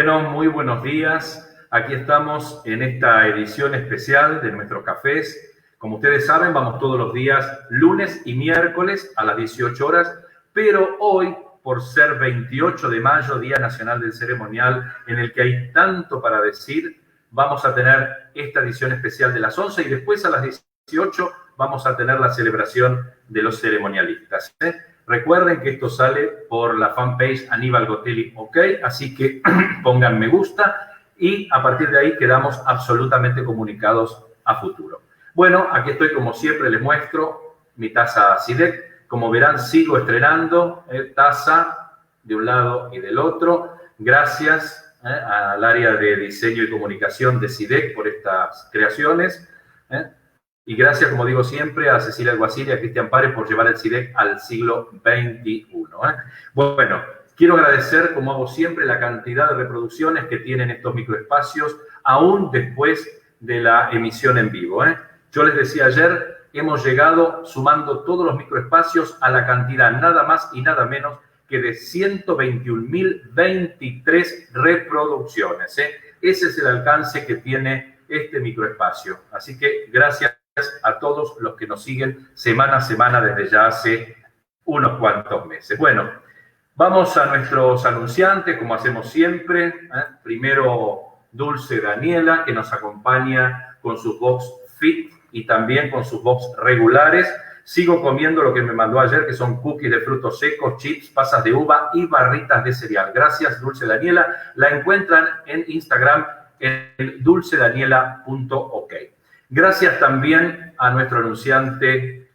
Bueno, muy buenos días. Aquí estamos en esta edición especial de nuestros cafés. Como ustedes saben, vamos todos los días, lunes y miércoles a las 18 horas, pero hoy, por ser 28 de mayo, Día Nacional del Ceremonial, en el que hay tanto para decir, vamos a tener esta edición especial de las 11 y después a las 18 vamos a tener la celebración de los ceremonialistas. Recuerden que esto sale por la fanpage Aníbal Gotelli OK, así que pongan me gusta y a partir de ahí quedamos absolutamente comunicados a futuro. Bueno, aquí estoy como siempre, les muestro mi taza SIDEC. Como verán, sigo estrenando taza de un lado y del otro. Gracias al área de diseño y comunicación de SIDEC por estas creaciones. Y gracias, como digo siempre, a Cecilia Alguacil y a Cristian Párez por llevar el SIDEC al siglo XXI. Bueno, quiero agradecer, como hago siempre, la cantidad de reproducciones que tienen estos microespacios, aún después de la emisión en vivo. Yo les decía ayer, hemos llegado, sumando todos los microespacios, a la cantidad nada más y nada menos que de 121.023 reproducciones. Ese es el alcance que tiene este microespacio. Así que gracias a todos los que nos siguen semana a semana desde ya hace unos cuantos meses. Bueno, vamos a nuestros anunciantes, como hacemos siempre. Primero, Dulce Daniela, que nos acompaña con sus box fit y también con sus box regulares. Sigo comiendo lo que me mandó ayer, que son cookies de frutos secos, chips, pasas de uva y barritas de cereal. Gracias, Dulce Daniela. La encuentran en Instagram en dulcedaniela.ok. Gracias también a nuestro anunciante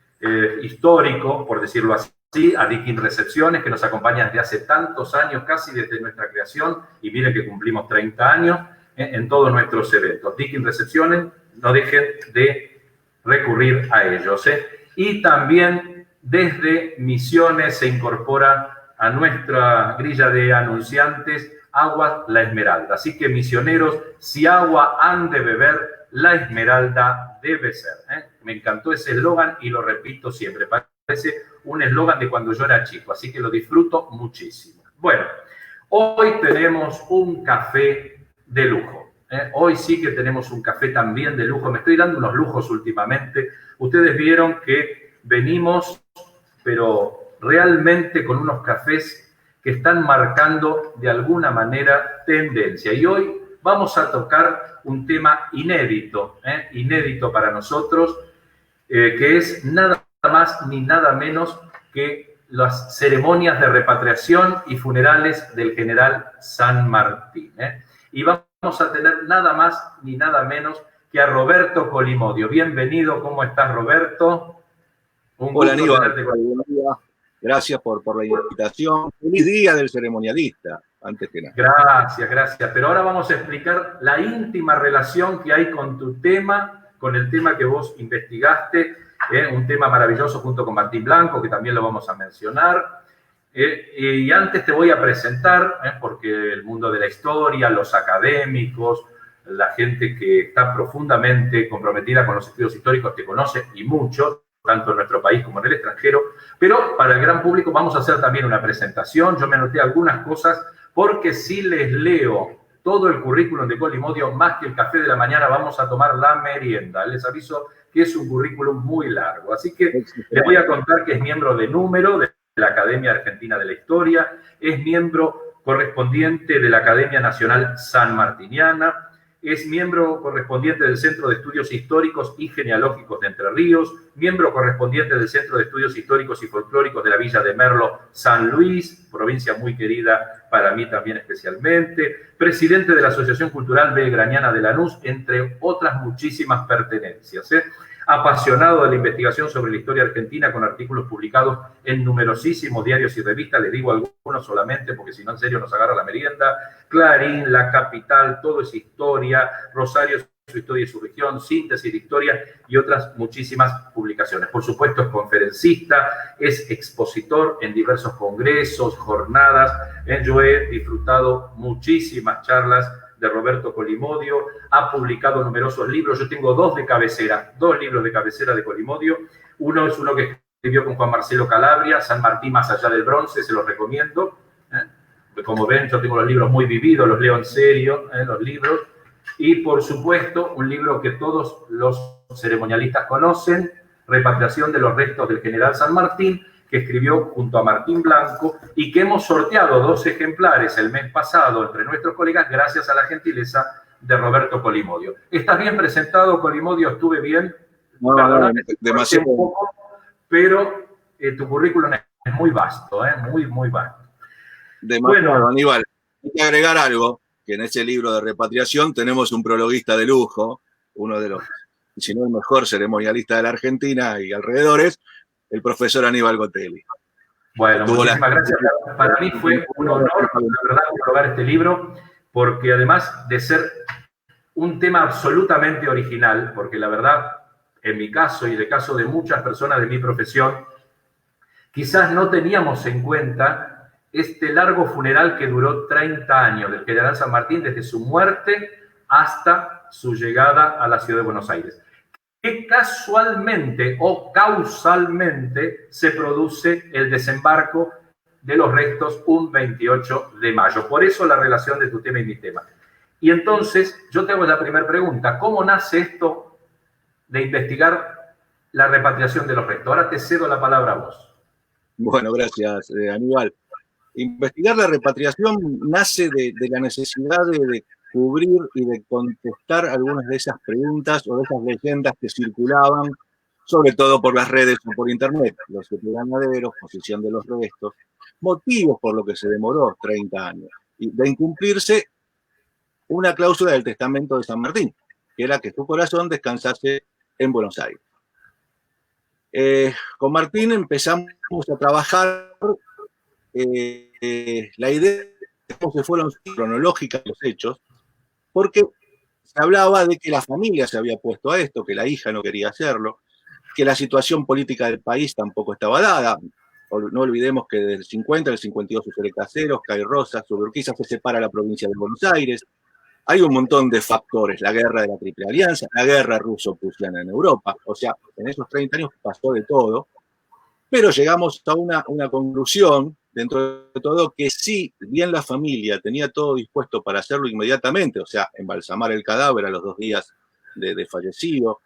histórico, por decirlo así, a Dickin Recepciones, que nos acompaña desde hace tantos años, casi desde nuestra creación, y miren que cumplimos 30 años en todos nuestros eventos. Dickin Recepciones, no dejen de recurrir a ellos. Y también desde Misiones se incorpora a nuestra grilla de anunciantes Agua La Esmeralda. Así que, misioneros, si agua han de beber, la Esmeralda debe ser. Me encantó ese eslogan y lo repito siempre. Parece un eslogan de cuando yo era chico, así que lo disfruto muchísimo. Bueno, hoy tenemos un café de lujo. Hoy sí que tenemos un café también de lujo. Me estoy dando unos lujos últimamente. Ustedes vieron que venimos, pero realmente con unos cafés que están marcando de alguna manera tendencia. Y hoy vamos a tocar un tema inédito, inédito para nosotros, que es nada más ni nada menos que las ceremonias de repatriación y funerales del general San Martín. Y vamos a tener nada más ni nada menos que a Roberto Colimodio. Bienvenido, ¿cómo estás, Roberto? Hola, Aníbal. Gracias por la invitación. Feliz día del ceremonialista, antes que nada. Gracias, gracias. Pero ahora vamos a explicar la íntima relación que hay con tu tema, con el tema que vos investigaste, un tema maravilloso junto con Martín Blanco, que también lo vamos a mencionar. Y antes te voy a presentar, porque el mundo de la historia, los académicos, la gente que está profundamente comprometida con los estudios históricos te conoce y mucho, tanto en nuestro país como en el extranjero, pero para el gran público vamos a hacer también una presentación. Yo me anoté algunas cosas porque si les leo todo el currículum de Colimodio, más que el café de la mañana, vamos a tomar la merienda. Les aviso que es un currículum muy largo. Así que les voy a contar que es miembro de número de la Academia Argentina de la Historia, es miembro correspondiente de la Academia Nacional Sanmartiniana, es miembro correspondiente del Centro de Estudios Históricos y Genealógicos de Entre Ríos, miembro correspondiente del Centro de Estudios Históricos y Folclóricos de la Villa de Merlo, San Luis, provincia muy querida para mí también especialmente, presidente de la Asociación Cultural Belgraniana de Lanús, entre otras muchísimas pertenencias. Apasionado de la investigación sobre la historia argentina con artículos publicados en numerosísimos diarios y revistas, les digo algunos solamente porque si no en serio nos agarra la merienda: Clarín, La Capital, Todo es Historia, Rosario, Su Historia y Su Región, Síntesis de Historia y otras muchísimas publicaciones. Por supuesto es conferencista, es expositor en diversos congresos, jornadas. Yo he disfrutado muchísimas charlas de Roberto Colimodio, ha publicado numerosos libros. Yo tengo dos libros de cabecera de Colimodio. Uno es uno que escribió con Juan Marcelo Calabria, San Martín más allá del bronce, se los recomiendo. como ven, yo tengo los libros muy vividos, los leo en serio, los libros. Y, por supuesto, un libro que todos los ceremonialistas conocen, Repatriación de los restos del general San Martín, que escribió junto a Martín Blanco y que hemos sorteado 2 ejemplares el mes pasado entre nuestros colegas gracias a la gentileza de Roberto Colimodio. ¿Estás bien presentado, Colimodio? ¿Estuve bien? No, demasiado. Un poco, pero tu currículum es muy vasto, muy, muy vasto. Demasiado, bueno, Aníbal, hay que agregar algo, que en ese libro de repatriación tenemos un prologuista de lujo, uno de los, si no el mejor ceremonialista de la Argentina y alrededores, el profesor Aníbal Gotelli. Bueno, muchísimas gracias. Para mí fue un honor, la verdad, prologar este libro, porque además de ser un tema absolutamente original, porque la verdad, en mi caso y en el caso de muchas personas de mi profesión, quizás no teníamos en cuenta este largo funeral que duró 30 años del general San Martín, desde su muerte hasta su llegada a la ciudad de Buenos Aires, que casualmente o causalmente se produce el desembarco de los restos un 28 de mayo. Por eso la relación de tu tema y mi tema. Y entonces, yo te hago la primera pregunta. ¿Cómo nace esto de investigar la repatriación de los restos? Ahora te cedo la palabra a vos. Bueno, gracias, Aníbal. Investigar la repatriación nace de la necesidad de cubrir y de contestar algunas de esas preguntas o de esas leyendas que circulaban, sobre todo por las redes o por internet, los ganaderos, posición de los restos, motivos por los que se demoró 30 años, y de incumplirse una cláusula del testamento de San Martín, que era que su corazón descansase en Buenos Aires. Con Martín empezamos a trabajar la idea de cómo se fueron cronológicas los hechos, porque se hablaba de que la familia se había puesto a esto, que la hija no quería hacerlo, que la situación política del país tampoco estaba dada. No olvidemos que desde el 50 al 52 sucede Caseros, cae Rosas, sobre Urquiza se separa la provincia de Buenos Aires. Hay un montón de factores, la guerra de la Triple Alianza, la guerra ruso-prusiana en Europa. O sea, en esos 30 años pasó de todo, pero llegamos a una conclusión, dentro de todo, que si bien la familia tenía todo dispuesto para hacerlo inmediatamente, o sea, embalsamar el cadáver a los 2 días de fallecido,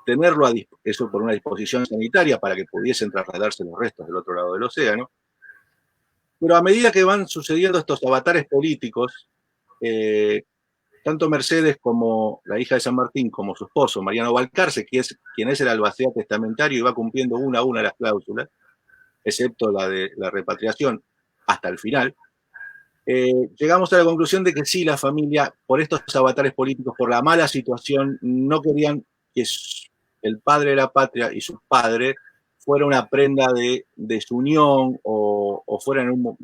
tenerlo eso por una disposición sanitaria para que pudiesen trasladarse los restos del otro lado del océano, pero a medida que van sucediendo estos avatares políticos, tanto Mercedes como la hija de San Martín, como su esposo, Mariano Balcarce, quien es el albacea testamentario y va cumpliendo una a una las cláusulas, excepto la de la repatriación, hasta el final, llegamos a la conclusión de que sí, la familia, por estos avatares políticos, por la mala situación, no querían que el padre de la patria y su padre fuera una prenda de desunión o fuera en una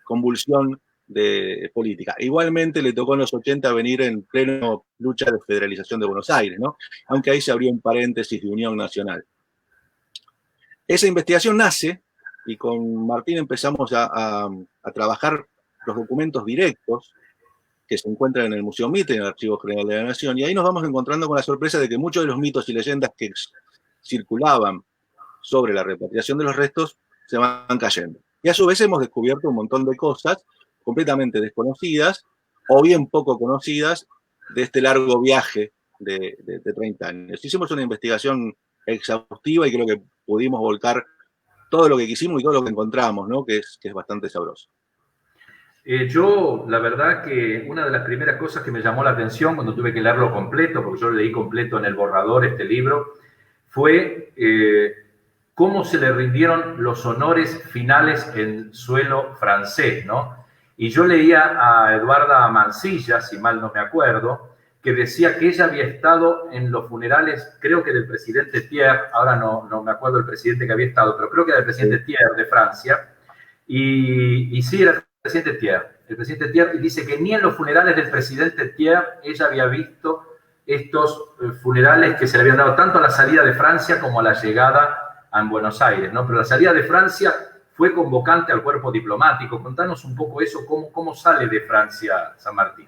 convulsión de política. Igualmente le tocó en los 80 venir en pleno lucha de federalización de Buenos Aires, ¿no? Aunque ahí se abrió un paréntesis de unión nacional. Esa investigación nace y con Martín empezamos a trabajar los documentos directos que se encuentran en el Museo Mitre, en el Archivo General de la Nación, y ahí nos vamos encontrando con la sorpresa de que muchos de los mitos y leyendas que circulaban sobre la repatriación de los restos se van cayendo. Y a su vez hemos descubierto un montón de cosas completamente desconocidas o bien poco conocidas de este largo viaje de 30 años. Hicimos una investigación exhaustiva y creo que pudimos volcar todo lo que quisimos y todo lo que encontramos, ¿no? que es bastante sabroso. Yo, la verdad que una de las primeras cosas que me llamó la atención cuando tuve que leerlo completo, porque yo lo leí completo en el borrador, este libro, fue cómo se le rindieron los honores finales en suelo francés, ¿no? Y yo leía a Eduarda Mansilla, si mal no me acuerdo, que decía que ella había estado en los funerales, creo que del presidente Thiers, ahora no me acuerdo el presidente que había estado, pero creo que era el presidente Thiers de Francia, y sí, era el presidente Thiers, y dice que ni en los funerales del presidente Thiers ella había visto estos funerales que se le habían dado tanto a la salida de Francia como a la llegada a Buenos Aires, ¿no? Pero la salida de Francia fue convocante al cuerpo diplomático. Contanos un poco eso, cómo sale de Francia San Martín.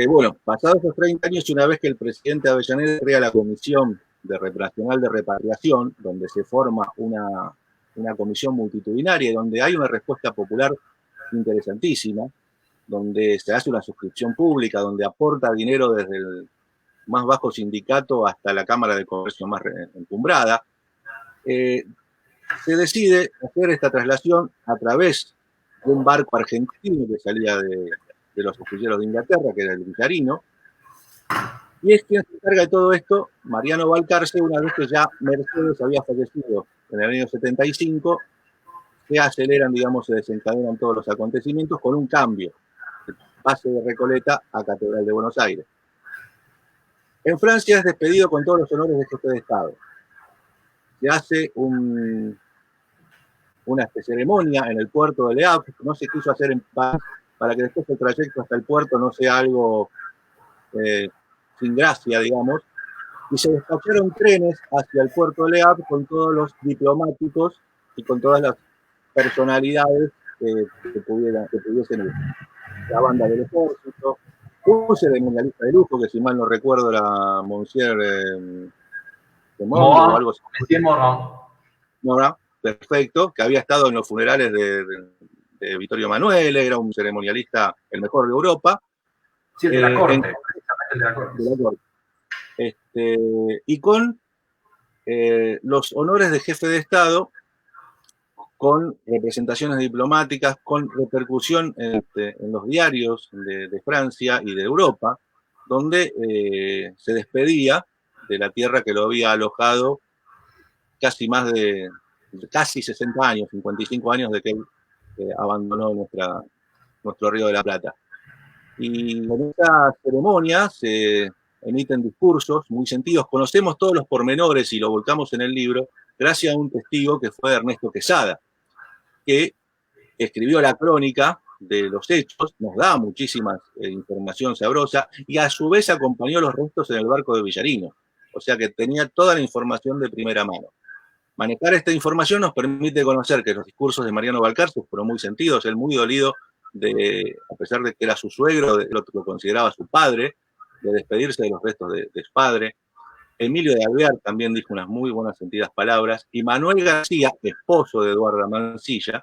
Bueno, pasados esos 30 años, y una vez que el presidente Avellaneda crea la Comisión Nacional de Repatriación, donde se forma una comisión multitudinaria, donde hay una respuesta popular interesantísima, donde se hace una suscripción pública, donde aporta dinero desde el más bajo sindicato hasta la Cámara de Comercio más encumbrada. Se decide hacer esta traslación a través de un barco argentino que salía de los astilleros de Inglaterra, que era el Villarino, y es quien se encarga de todo esto, Mariano Balcarce, una vez que ya Mercedes había fallecido en el año 75, se aceleran, digamos, se desencadenan todos los acontecimientos con un cambio, pase de Recoleta a Catedral de Buenos Aires. En Francia es despedido con todos los honores de jefe de Estado. Se hace una ceremonia en el puerto de Le Havre, no se quiso hacer en paz, para que después el trayecto hasta el puerto no sea algo sin gracia, digamos, y se despacharon trenes hacia el puerto de Le Havre con todos los diplomáticos y con todas las personalidades que pudiesen ir. La banda del ejército, un ceremonialista de lujo, que si mal no recuerdo era Monsieur o algo así. Mora, perfecto, que había estado en los funerales de Vittorio Emanuele, era un ceremonialista el mejor de Europa. Sí, de la corte, precisamente de la corte. De la corte. Y con los honores de jefe de Estado, con representaciones diplomáticas, con repercusión en los diarios de Francia y de Europa, donde se despedía de la tierra que lo había alojado casi 60 años, 55 años de que él abandonó nuestro Río de la Plata. Y en esta ceremonia se emiten discursos muy sentidos. Conocemos todos los pormenores y lo volcamos en el libro gracias a un testigo que fue Ernesto Quesada, que escribió la crónica de los hechos, nos da muchísima información sabrosa y a su vez acompañó los restos en el barco de Villarino. O sea que tenía toda la información de primera mano. Manejar esta información nos permite conocer que los discursos de Mariano Balcarce fueron muy sentidos, él muy dolido, a pesar de que era su suegro, lo consideraba su padre, de despedirse de los restos de su padre. Emilio de Alvear también dijo unas muy buenas sentidas palabras, y Manuel García, esposo de Eduarda Mansilla,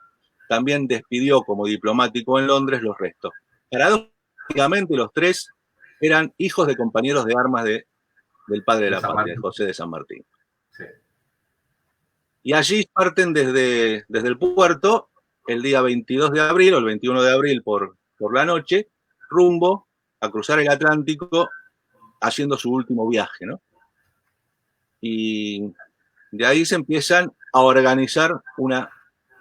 también despidió como diplomático en Londres los restos. Paradójicamente, los tres eran hijos de compañeros de armas del padre de la patria, José de San Martín. Sí. Y allí parten desde el puerto el día 22 de abril o el 21 de abril por la noche, rumbo a cruzar el Atlántico haciendo su último viaje, ¿no? Y de ahí se empiezan a organizar una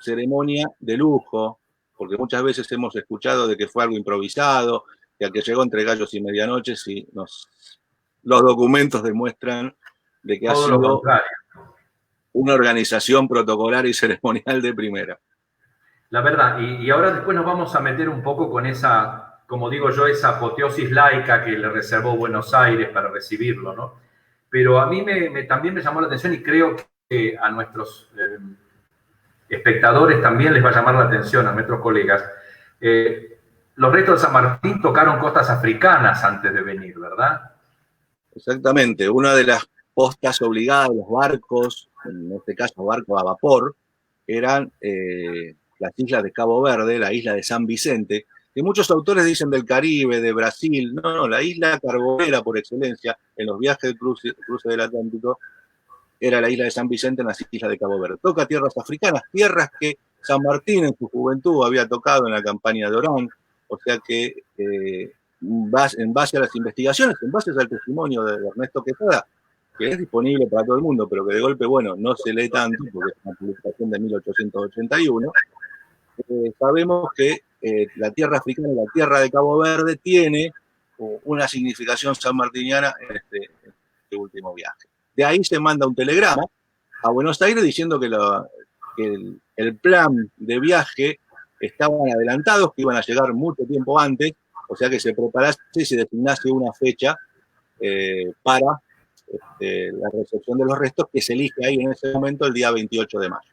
ceremonia de lujo, porque muchas veces hemos escuchado de que fue algo improvisado, que al que llegó entre gallos y medianoches, y los documentos demuestran de que todo ha sido una organización protocolar y ceremonial de primera. La verdad, y ahora después nos vamos a meter un poco con esa, como digo yo, esa apoteosis laica que le reservó Buenos Aires para recibirlo, ¿no? Pero a mí también me llamó la atención y creo que a nuestros espectadores también les va a llamar la atención, a nuestros colegas. Los restos de San Martín tocaron costas africanas antes de venir, ¿verdad? Exactamente. Una de las postas obligadas de los barcos, en este caso barcos a vapor, eran las islas de Cabo Verde, la isla de San Vicente, que muchos autores dicen del Caribe, de Brasil. No, la isla carbonera por excelencia en los viajes de cruce del Atlántico era la isla de San Vicente en las islas de Cabo Verde. Toca tierras africanas, tierras que San Martín en su juventud había tocado en la campaña de Orán, o sea que en base a las investigaciones, en base al testimonio de Ernesto Quesada, que es disponible para todo el mundo, pero que de golpe, bueno, no se lee tanto, porque es una publicación de 1881, sabemos que la tierra africana, la tierra de Cabo Verde, tiene una significación sanmartiniana en este último viaje. De ahí se manda un telegrama a Buenos Aires diciendo que el plan de viaje estaban adelantados, que iban a llegar mucho tiempo antes, o sea que se preparase y se designase una fecha para la recepción de los restos, que se elige ahí en ese momento el día 28 de mayo.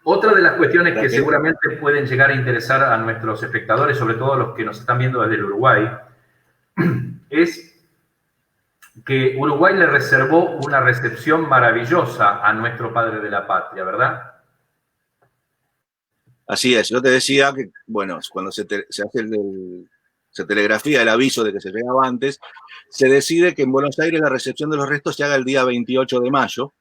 Otra de las cuestiones que seguramente pueden llegar a interesar a nuestros espectadores, sobre todo los que nos están viendo desde el Uruguay, es que Uruguay le reservó una recepción maravillosa a nuestro padre de la patria, ¿verdad? Así es, yo te decía que, bueno, cuando se telegrafía el aviso de que se llegaba antes, se decide que en Buenos Aires la recepción de los restos se haga el día 28 de mayo,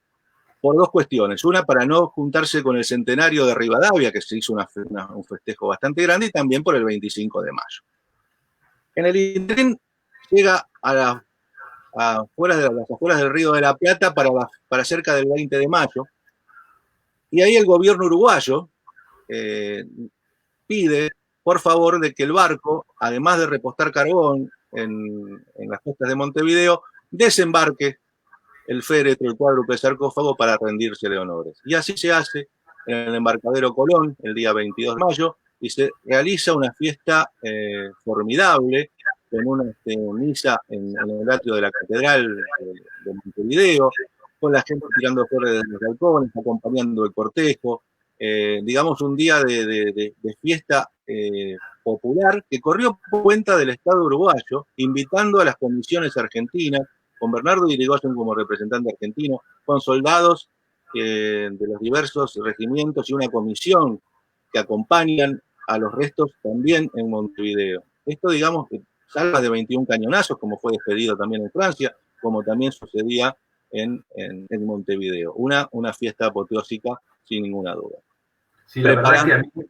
por dos cuestiones. Una, para no juntarse con el centenario de Rivadavia, que se hizo un festejo bastante grande, y también por el 25 de mayo. En el interín llega a las afueras del Río de la Plata para cerca del 20 de mayo, y ahí el gobierno uruguayo pide, por favor, de que el barco, además de repostar carbón en las costas de Montevideo, desembarque el féretro, el cuádruple sarcófago para rendirse honores. Y así se hace en el embarcadero Colón el día 22 de mayo y se realiza una fiesta formidable con una misa en el atrio de la Catedral de Montevideo, con la gente tirando flores desde los balcones, acompañando el cortejo, digamos un día de fiesta popular que corrió por cuenta del Estado uruguayo, invitando a las comisiones argentinas, con Bernardo Irigoyen como representante argentino, con soldados de los diversos regimientos y una comisión que acompañan a los restos también en Montevideo. Esto, digamos, salva de 21 cañonazos, como fue despedido también en Francia, como también sucedía en Montevideo. Una fiesta apoteósica, sin ninguna duda. Sí, la verdad es que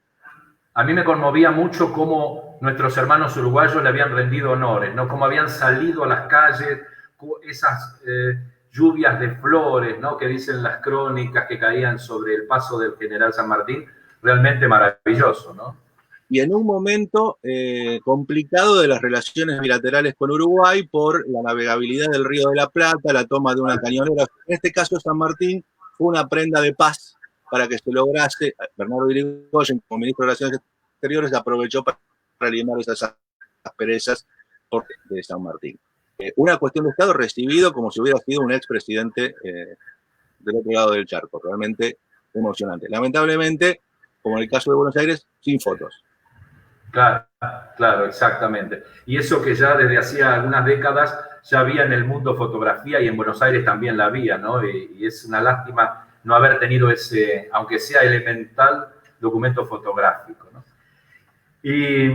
a mí me conmovía mucho cómo nuestros hermanos uruguayos le habían rendido honores, ¿no? Cómo habían salido a las calles, esas lluvias de flores, ¿no? Que dicen las crónicas que caían sobre el paso del general San Martín, realmente maravilloso, ¿no? Y en un momento complicado de las relaciones bilaterales con Uruguay por la navegabilidad del Río de la Plata, la toma de una cañonera. En este caso, San Martín fue una prenda de paz para que se lograse. Bernardo Irigoyen, como ministro de Relaciones Exteriores, aprovechó para limar esas asperezas de San Martín. Una cuestión de Estado recibido como si hubiera sido un expresidente del otro lado del charco. Realmente emocionante. Lamentablemente, como en el caso de Buenos Aires, sin fotos. Claro, exactamente. Y eso que ya desde hacía algunas décadas ya había en el mundo fotografía y en Buenos Aires también la había, ¿no? Y es una lástima no haber tenido ese, aunque sea elemental, documento fotográfico, ¿no? Y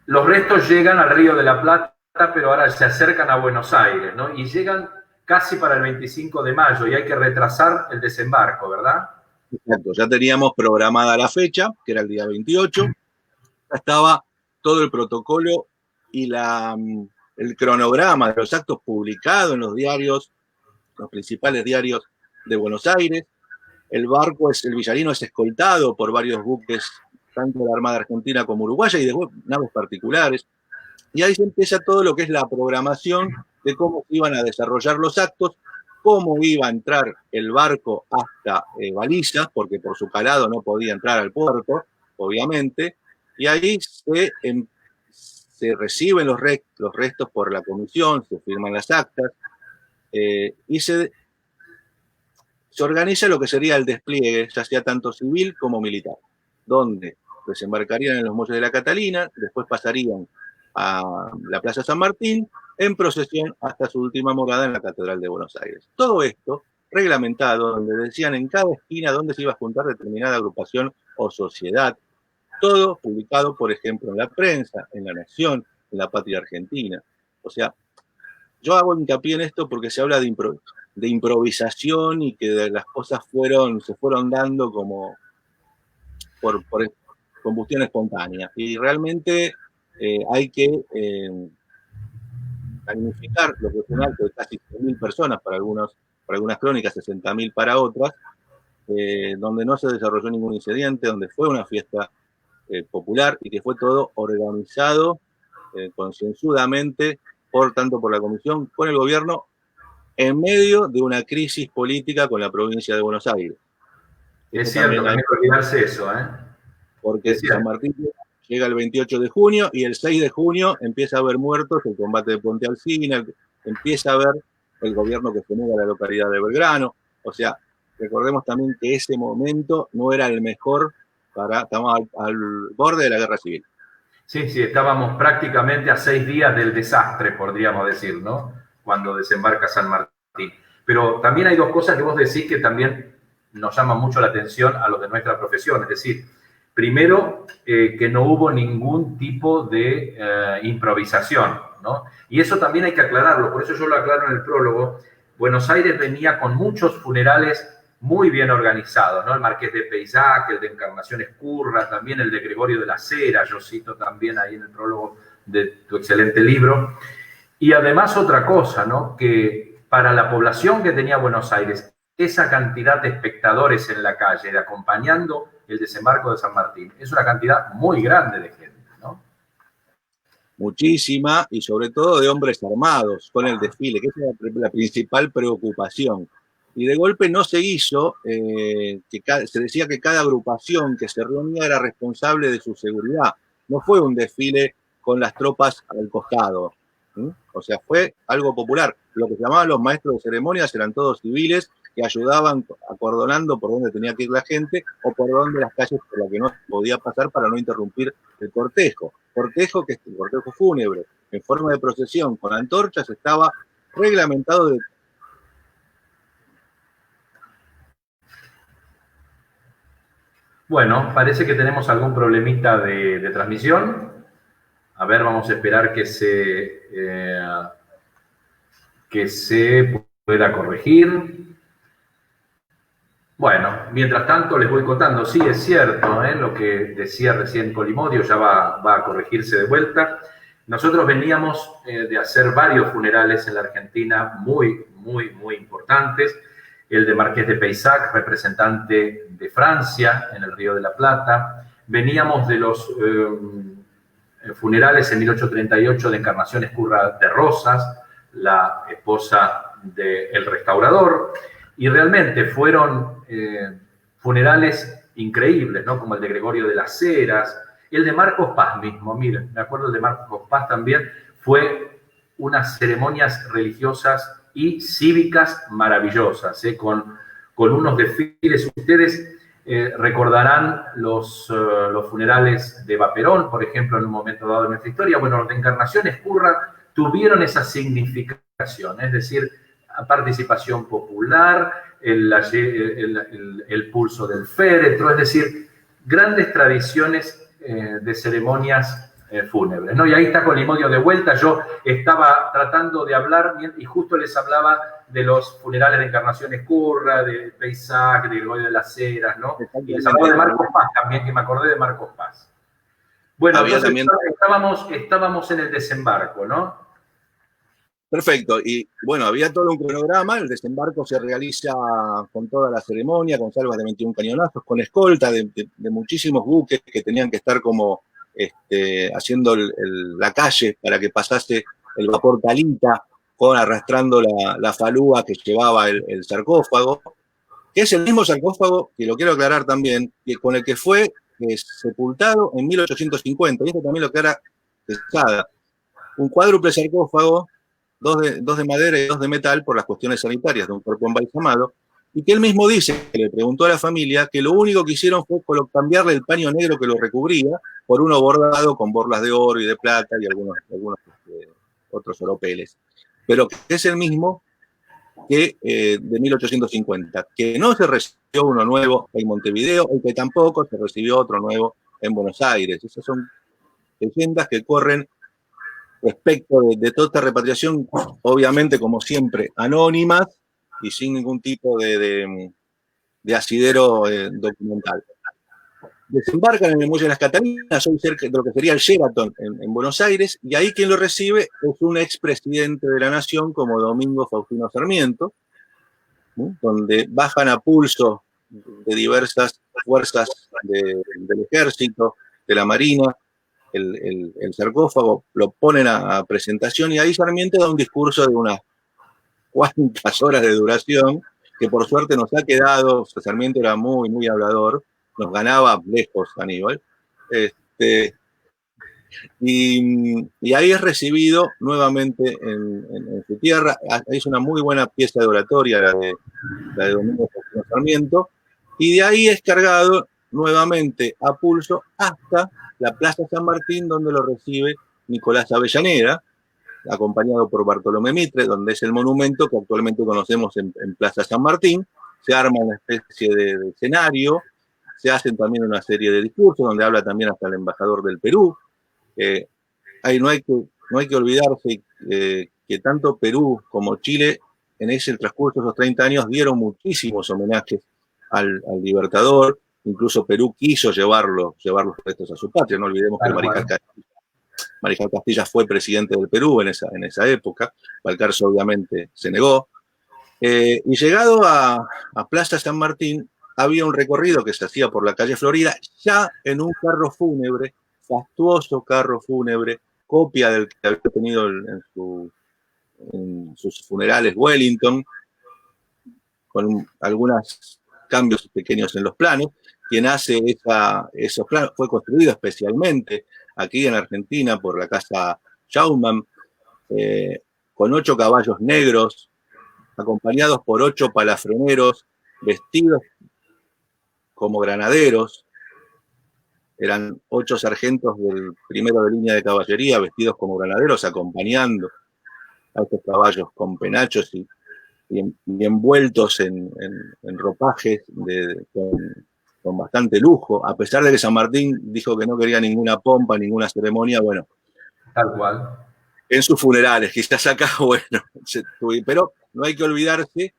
los restos llegan al Río de la Plata, pero ahora se acercan a Buenos Aires, ¿no? Y llegan casi para el 25 de mayo y hay que retrasar el desembarco, ¿verdad? Exacto, ya teníamos programada la fecha, que era el día 28, ya estaba todo el protocolo y el cronograma de los actos publicados en los diarios, los principales diarios de Buenos Aires. El Villarino es escoltado por varios buques, tanto de la Armada Argentina como uruguaya, y después naves particulares. Y ahí se empieza todo lo que es la programación de cómo iban a desarrollar los actos, cómo iba a entrar el barco hasta Balizas, porque por su calado no podía entrar al puerto, obviamente, y ahí se reciben los restos por la comisión, se firman las actas, y se organiza lo que sería el despliegue, ya sea tanto civil como militar, donde desembarcarían en los muelles de la Catalina, después pasarían a la Plaza San Martín, en procesión hasta su última morada en la Catedral de Buenos Aires. Todo esto reglamentado, donde decían en cada esquina dónde se iba a juntar determinada agrupación o sociedad, todo publicado, por ejemplo, en la prensa, en La Nación, en La Patria Argentina. O sea, yo hago hincapié en esto porque se habla de improvisación y que las cosas se fueron dando como por combustión espontánea. Y realmente hay que magnificar lo que fue un acto de casi 100.000 personas para algunas crónicas, 60.000 para otras, donde no se desarrolló ningún incidente, donde fue una fiesta popular y que fue todo organizado concienzudamente tanto por la Comisión, con el gobierno, en medio de una crisis política con la provincia de Buenos Aires. Es cierto, no hay que olvidarse eso, ¿eh? Porque San Martín llega el 28 de junio y el 6 de junio empieza a haber muertos, el combate de Puente Alsina, empieza a haber el gobierno que genera la localidad de Belgrano. O sea, recordemos también que ese momento no era el mejor estamos al borde de la guerra civil. Sí, estábamos prácticamente a 6 días del desastre, podríamos decir, ¿no? Cuando desembarca San Martín. Pero también hay dos cosas que vos decís que también nos llaman mucho la atención a los de nuestra profesión. Es decir, Primero, que no hubo ningún tipo de improvisación, ¿no? Y eso también hay que aclararlo, por eso yo lo aclaro en el prólogo. Buenos Aires venía con muchos funerales muy bien organizados, ¿no? El Marqués de Peyzac, el de Encarnación Escurra, también el de Gregorio de la Cera, yo cito también ahí en el prólogo de tu excelente libro. Y además otra cosa, ¿no? Que para la población que tenía Buenos Aires, esa cantidad de espectadores en la calle, de acompañando el desembarco de San Martín, es una cantidad muy grande de gente, ¿no? Muchísima, y sobre todo de hombres armados con el desfile, que esa es la principal preocupación. Y de golpe no se hizo, se decía que cada agrupación que se reunía era responsable de su seguridad. No fue un desfile con las tropas al costado. O sea, fue algo popular. Lo que se llamaban los maestros de ceremonias eran todos civiles que ayudaban acordonando por dónde tenía que ir la gente o por dónde las calles por las que no podía pasar para no interrumpir el cortejo. Cortejo, que es el cortejo fúnebre, en forma de procesión, con antorchas, estaba reglamentado de... Bueno, parece que tenemos algún problemita de transmisión. A ver, vamos a esperar que se pueda corregir. Bueno, mientras tanto les voy contando, sí es cierto, lo que decía recién Colimodio, ya va a corregirse de vuelta. Nosotros veníamos de hacer varios funerales en la Argentina muy, muy, muy importantes. El de Marqués de Peyzac, representante de Francia en el Río de la Plata. Veníamos de los funerales en 1838 de Encarnación Escurra de Rosas, la esposa del restaurador, y realmente fueron funerales increíbles, ¿no? Como el de Gregorio de las Heras, el de Marcos Paz mismo, miren, me acuerdo el de Marcos Paz también, fue unas ceremonias religiosas y cívicas maravillosas, con unos desfiles. Ustedes recordarán los funerales de Vaperón, por ejemplo, en un momento dado de nuestra historia. Bueno, los de Encarnación Escurra tuvieron esa significación, es decir, participación popular, el pulso del féretro, es decir, grandes tradiciones de ceremonias fúnebres, ¿no? Y ahí está Colimodio de vuelta. Yo estaba tratando de hablar y justo les hablaba de los funerales de Encarnación Escurra, de Peyzac, de Gregorio de las Heras, ¿no? Y les hablaba de Marcos Paz también, que me acordé de Marcos Paz. Bueno, entonces también... estábamos en el desembarco, ¿no? Perfecto, y bueno, había todo un cronograma. El desembarco se realiza con toda la ceremonia, con salvas de 21 cañonazos, con escolta de muchísimos buques que tenían que estar como haciendo la calle para que pasase el vapor Talita, arrastrando la falúa que llevaba el sarcófago, que es el mismo sarcófago, que lo quiero aclarar también, que con el que fue sepultado en 1850, y esto también lo aclara Quesada, un cuádruple sarcófago, dos de madera y dos de metal por las cuestiones sanitarias de un cuerpo embalsamado, y que él mismo dice, que le preguntó a la familia, que lo único que hicieron fue cambiarle el paño negro que lo recubría por uno bordado con borlas de oro y de plata y algunos otros oropeles, pero que es el mismo que de 1850, que no se recibió uno nuevo en Montevideo y que tampoco se recibió otro nuevo en Buenos Aires. Esas son leyendas que corren respecto de toda esta repatriación, obviamente, como siempre, anónimas y sin ningún tipo de asidero documental. Desembarcan en el Muelle de las Catalinas, hoy cerca de lo que sería el Sheraton en Buenos Aires, y ahí quien lo recibe es un expresidente de la Nación como Domingo Faustino Sarmiento, ¿sí? Donde bajan a pulso de diversas fuerzas del ejército, de la marina, el sarcófago, lo ponen a presentación, y ahí Sarmiento da un discurso de unas cuantas horas de duración, que por suerte nos ha quedado. Sarmiento era muy, muy hablador, nos ganaba lejos Aníbal, y ahí es recibido nuevamente en su tierra. Es una muy buena pieza de oratoria la de Domingo Faustino Sarmiento, y de ahí es cargado nuevamente a pulso hasta la Plaza San Martín, donde lo recibe Nicolás Avellaneda, acompañado por Bartolomé Mitre, donde es el monumento que actualmente conocemos en Plaza San Martín. Se arma una especie de escenario se hacen también una serie de discursos donde habla también hasta el embajador del Perú. Ahí no hay que olvidarse que tanto Perú como Chile en ese transcurso de esos 30 años dieron muchísimos homenajes al Libertador. Incluso Perú quiso llevar los restos a su patria. No olvidemos que Mariscal Castilla fue presidente del Perú en esa época. Balcarce obviamente se negó. Y llegado a Plaza San Martín, había un recorrido que se hacía por la calle Florida, ya en un carro fúnebre, fastuoso carro fúnebre, copia del que había tenido en sus funerales Wellington, con algunos cambios pequeños en los planos. Quien hace esos planos fue construido especialmente aquí en Argentina por la casa Schaumann, con 8 caballos negros, acompañados por 8 palafreneros, vestidos como granaderos. Eran 8 sargentos del primero de línea de caballería, vestidos como granaderos, acompañando a estos caballos con penachos y envueltos en ropajes con bastante lujo, a pesar de que San Martín dijo que no quería ninguna pompa, ninguna ceremonia. Bueno, tal cual. En sus funerales, quizás acá, bueno, pero no hay que olvidarse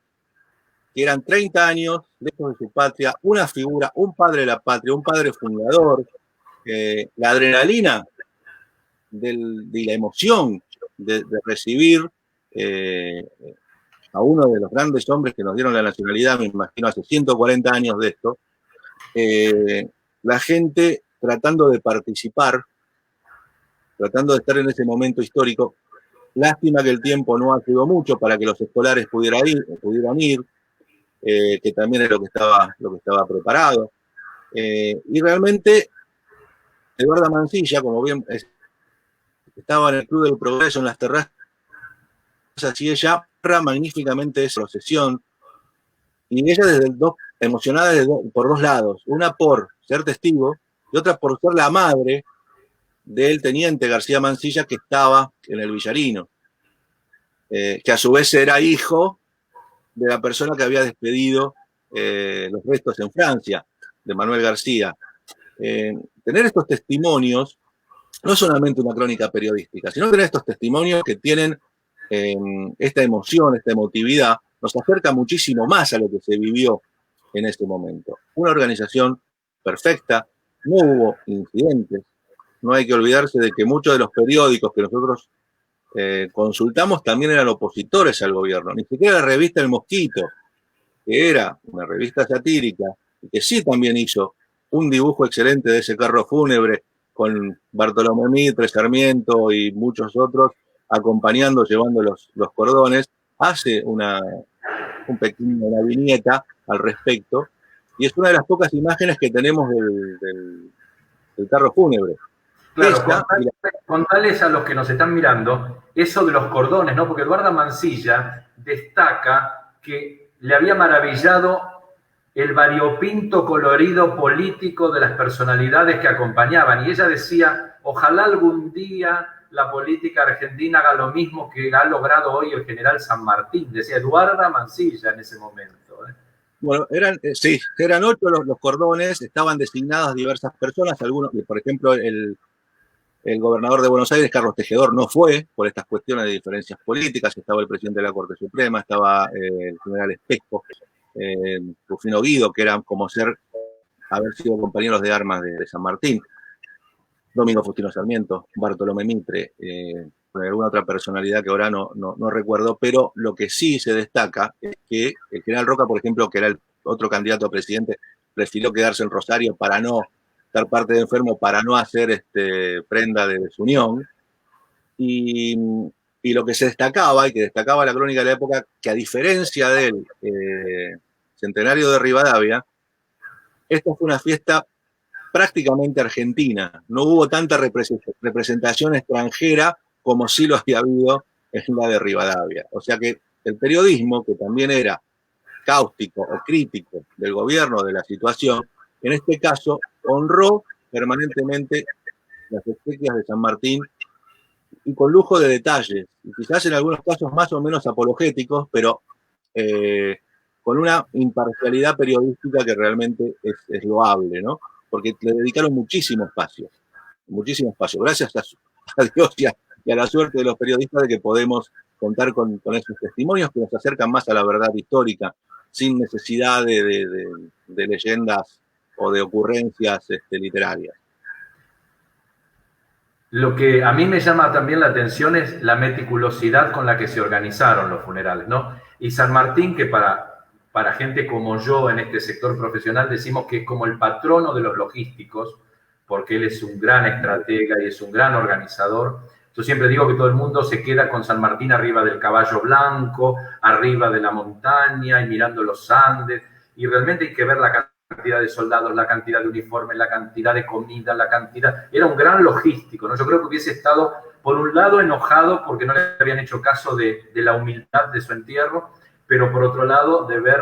que eran 30 años lejos de su patria, una figura, un padre de la patria, un padre fundador, la adrenalina de la emoción de recibir a uno de los grandes hombres que nos dieron la nacionalidad, me imagino, hace 140 años de esto, la gente tratando de participar, tratando de estar en ese momento histórico. Lástima que el tiempo no ayudó mucho para que los escolares pudieran ir, que también es lo que estaba preparado. Y realmente, Eduarda Mansilla, como bien estaba en el Club del Progreso, en las terrazas, y ella narra magníficamente esa procesión, y ella emocionada por 2 lados, una por ser testigo y otra por ser la madre del teniente García Mansilla que estaba en el Villarino, que a su vez era hijo de la persona que había despedido los restos en Francia, de Manuel García. Tener estos testimonios no es solamente una crónica periodística, sino tener estos testimonios que tienen esta emoción, esta emotividad, nos acerca muchísimo más a lo que se vivió en ese momento. Una organización perfecta, no hubo incidentes. No hay que olvidarse de que muchos de los periódicos que nosotros consultamos también eran opositores al gobierno. Ni siquiera la revista El Mosquito, que era una revista satírica, y que sí también hizo un dibujo excelente de ese carro fúnebre con Bartolomé Mitre, Sarmiento y muchos otros acompañando, llevando los cordones, hace una viñeta al respecto, y es una de las pocas imágenes que tenemos del carro fúnebre. Claro, contales a los que nos están mirando eso de los cordones, ¿no? Porque Eduarda Mansilla destaca que le había maravillado el variopinto colorido político de las personalidades que acompañaban. Y ella decía, ojalá algún día la política argentina haga lo mismo que ha logrado hoy el general San Martín. Decía Eduarda Mansilla en ese momento. Bueno, eran 8 los cordones, estaban designadas diversas personas, algunos, por ejemplo, el gobernador de Buenos Aires, Carlos Tejedor, no fue por estas cuestiones de diferencias políticas. Estaba el presidente de la Corte Suprema, estaba el general Espejo, Rufino Guido, que eran como haber sido compañeros de armas de San Martín, Domingo Faustino Sarmiento, Bartolomé Mitre, alguna otra personalidad que ahora no recuerdo, pero lo que sí se destaca es que el general Roca, por ejemplo, que era el otro candidato a presidente, prefirió quedarse en Rosario para no estar parte de enfermo, para no hacer prenda de desunión. Y lo que se destacaba, y que destacaba la crónica de la época, que a diferencia del centenario de Rivadavia, esta fue una fiesta prácticamente argentina. No hubo tanta representación extranjera como sí lo había habido en la de Rivadavia. O sea que el periodismo, que también era cáustico o crítico del gobierno, de la situación, en este caso honró permanentemente las exequias de San Martín y con lujo de detalles, y quizás en algunos casos más o menos apologéticos, pero con una imparcialidad periodística que realmente es loable, ¿no? Porque le dedicaron muchísimo espacio. Gracias a Dios y a la suerte de los periodistas de que podemos contar con esos testimonios que nos acercan más a la verdad histórica, sin necesidad de leyendas o de ocurrencias literarias. Lo que a mí me llama también la atención es la meticulosidad con la que se organizaron los funerales, ¿no? Y San Martín, que para gente como yo en este sector profesional decimos que es como el patrono de los logísticos, porque él es un gran estratega y es un gran organizador. Yo siempre digo que todo el mundo se queda con San Martín arriba del caballo blanco, arriba de la montaña y mirando los Andes, y realmente hay que ver la cantidad de soldados, la cantidad de uniformes, la cantidad de comida, la cantidad... Era un gran logístico, ¿no? Yo creo que hubiese estado, por un lado, enojado porque no le habían hecho caso de la humildad de su entierro, pero por otro lado, de ver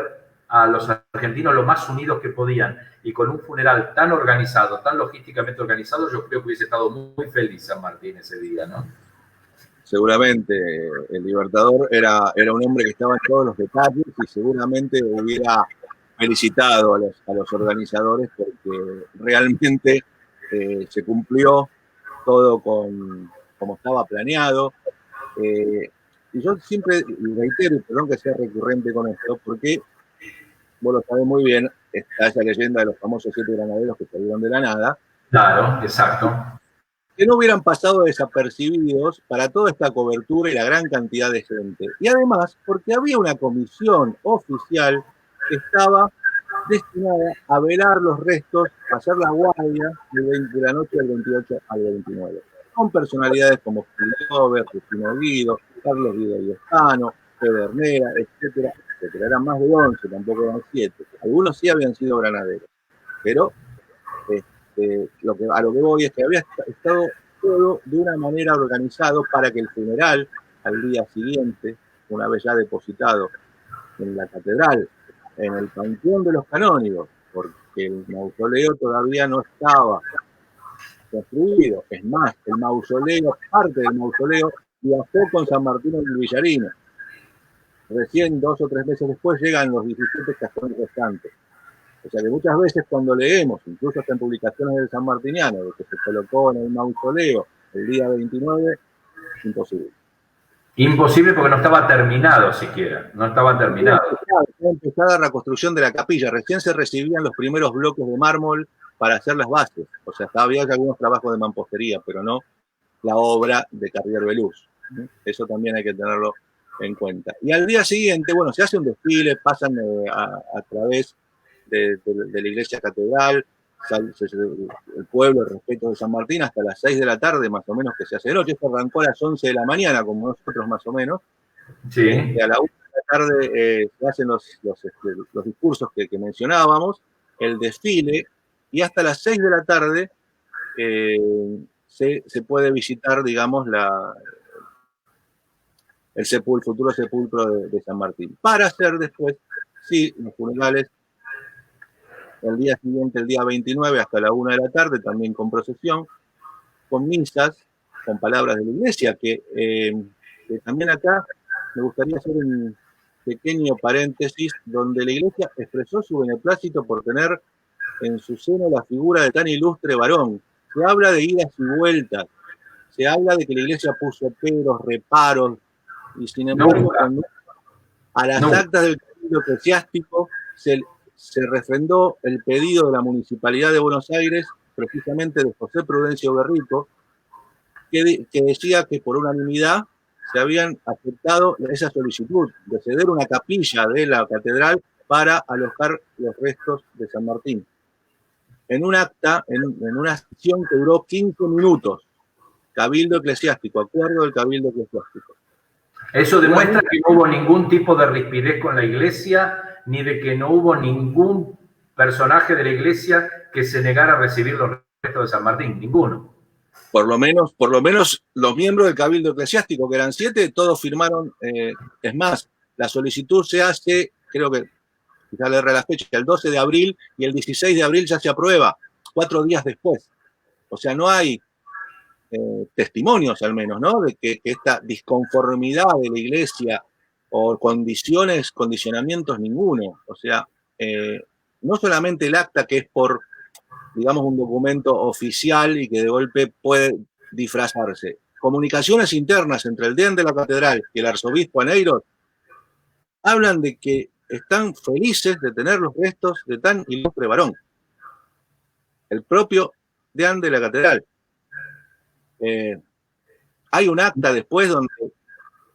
a los argentinos lo más unidos que podían. Y con un funeral tan organizado, tan logísticamente organizado, yo creo que hubiese estado muy feliz San Martín ese día, ¿no? Seguramente el Libertador era un hombre que estaba en todos los detalles y seguramente hubiera felicitado a los organizadores porque realmente se cumplió todo como estaba planeado. Y yo siempre reitero, y perdón que sea recurrente con esto, porque vos lo sabés muy bien, está esa leyenda de los famosos 7 granaderos que salieron de la nada. Claro, exacto. Que no hubieran pasado desapercibidos para toda esta cobertura y la gran cantidad de gente. Y además, porque había una comisión oficial que estaba destinada a velar los restos, a hacer la guardia de la noche del 28 al 29. Con personalidades como Filóver, Justino Guido, Carlos Guido Hispano, Pedernera, etcétera, etcétera. Eran más de 11, tampoco eran 7. Algunos sí habían sido granaderos, pero a lo que voy es que había estado todo de una manera organizado para que el funeral al día siguiente, una vez ya depositado en la catedral, en el panteón de los canónigos, porque el mausoleo todavía no estaba construido. Es más, el mausoleo, parte del mausoleo, viajó con San Martín en el Villarino. Recién 2 o 3 meses después llegan los 17 cajones restantes. O sea que muchas veces cuando leemos, incluso hasta en publicaciones del San Martiniano, de que se colocó en el mausoleo el día 29, imposible. Imposible porque no estaba terminado siquiera, no estaba terminado. Estaba empezada la construcción de la capilla, recién se recibían los primeros bloques de mármol para hacer las bases. O sea, había algunos trabajos de mampostería, pero no la obra de Carrier Belús. Eso también hay que tenerlo en cuenta. Y al día siguiente, bueno, se hace un desfile, pasan a través de la iglesia catedral, el pueblo, el respeto de San Martín, hasta las 6 de la tarde, más o menos, que se hace de noche. Esto arrancó a las 11 de la mañana, como nosotros más o menos. Sí. A la 1 de la tarde se hacen los discursos que mencionábamos, el desfile, y hasta las 6 de la tarde se puede visitar, digamos, el futuro sepulcro de San Martín. Para hacer después, sí, los funerales el día siguiente, el día 29, hasta la 1 de la tarde, también con procesión, con misas, con palabras de la iglesia, que también acá me gustaría hacer un pequeño paréntesis, donde la iglesia expresó su beneplácito por tener en su seno la figura de tan ilustre varón. Se habla de idas y vueltas, se habla de que la iglesia puso peros, reparos, y sin embargo, a las actas del cabildo eclesiástico se refrendó el pedido de la Municipalidad de Buenos Aires, precisamente de José Prudencio Berrico, que decía que por unanimidad se habían aceptado esa solicitud de ceder una capilla de la catedral para alojar los restos de San Martín. En un acta, en una sesión que duró 15 minutos, cabildo eclesiástico, acuerdo del cabildo eclesiástico. Eso demuestra que no hubo ningún tipo de rispidez con la iglesia, ni de que no hubo ningún personaje de la iglesia que se negara a recibir los restos de San Martín, ninguno. Por lo menos los miembros del Cabildo Eclesiástico, que eran 7, todos firmaron. Es más, la solicitud se hace, creo que, quizá le erre la fecha, el 12 de abril y el 16 de abril ya se aprueba, 4 días después. O sea, no hay testimonios al menos, ¿no? De que esta disconformidad de la iglesia o condicionamientos ninguno. O sea, no solamente el acta, que es por, digamos, un documento oficial y que de golpe puede disfrazarse. Comunicaciones internas entre el deán de la catedral y el arzobispo Aneiros hablan de que están felices de tener los restos de tan ilustre varón. El propio deán de la catedral. Hay un acta después donde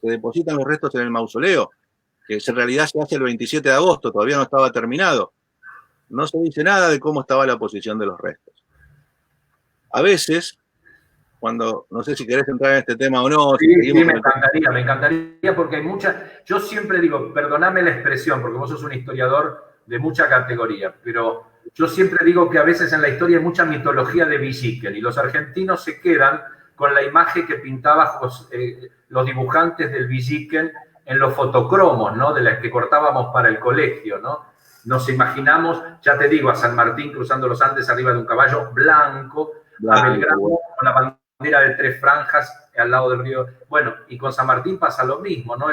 se depositan los restos en el mausoleo, que en realidad se hace el 27 de agosto, todavía no estaba terminado. No se dice nada de cómo estaba la posición de los restos. A veces, cuando, no sé si querés entrar en este tema o no. Sí, sí, me encantaría porque hay muchas, yo siempre digo, perdoname la expresión, porque vos sos un historiador de mucha categoría, pero yo siempre digo que a veces en la historia hay mucha mitología de Villiquen y los argentinos se quedan con la imagen que pintaban los dibujantes del Villiquen en los fotocromos, ¿no? De las que cortábamos para el colegio, ¿no? Nos imaginamos, ya te digo, a San Martín cruzando los Andes arriba de un caballo blanco, a Belgrano con la bandera de 3 franjas al lado del río. Bueno, y con San Martín pasa lo mismo, ¿no?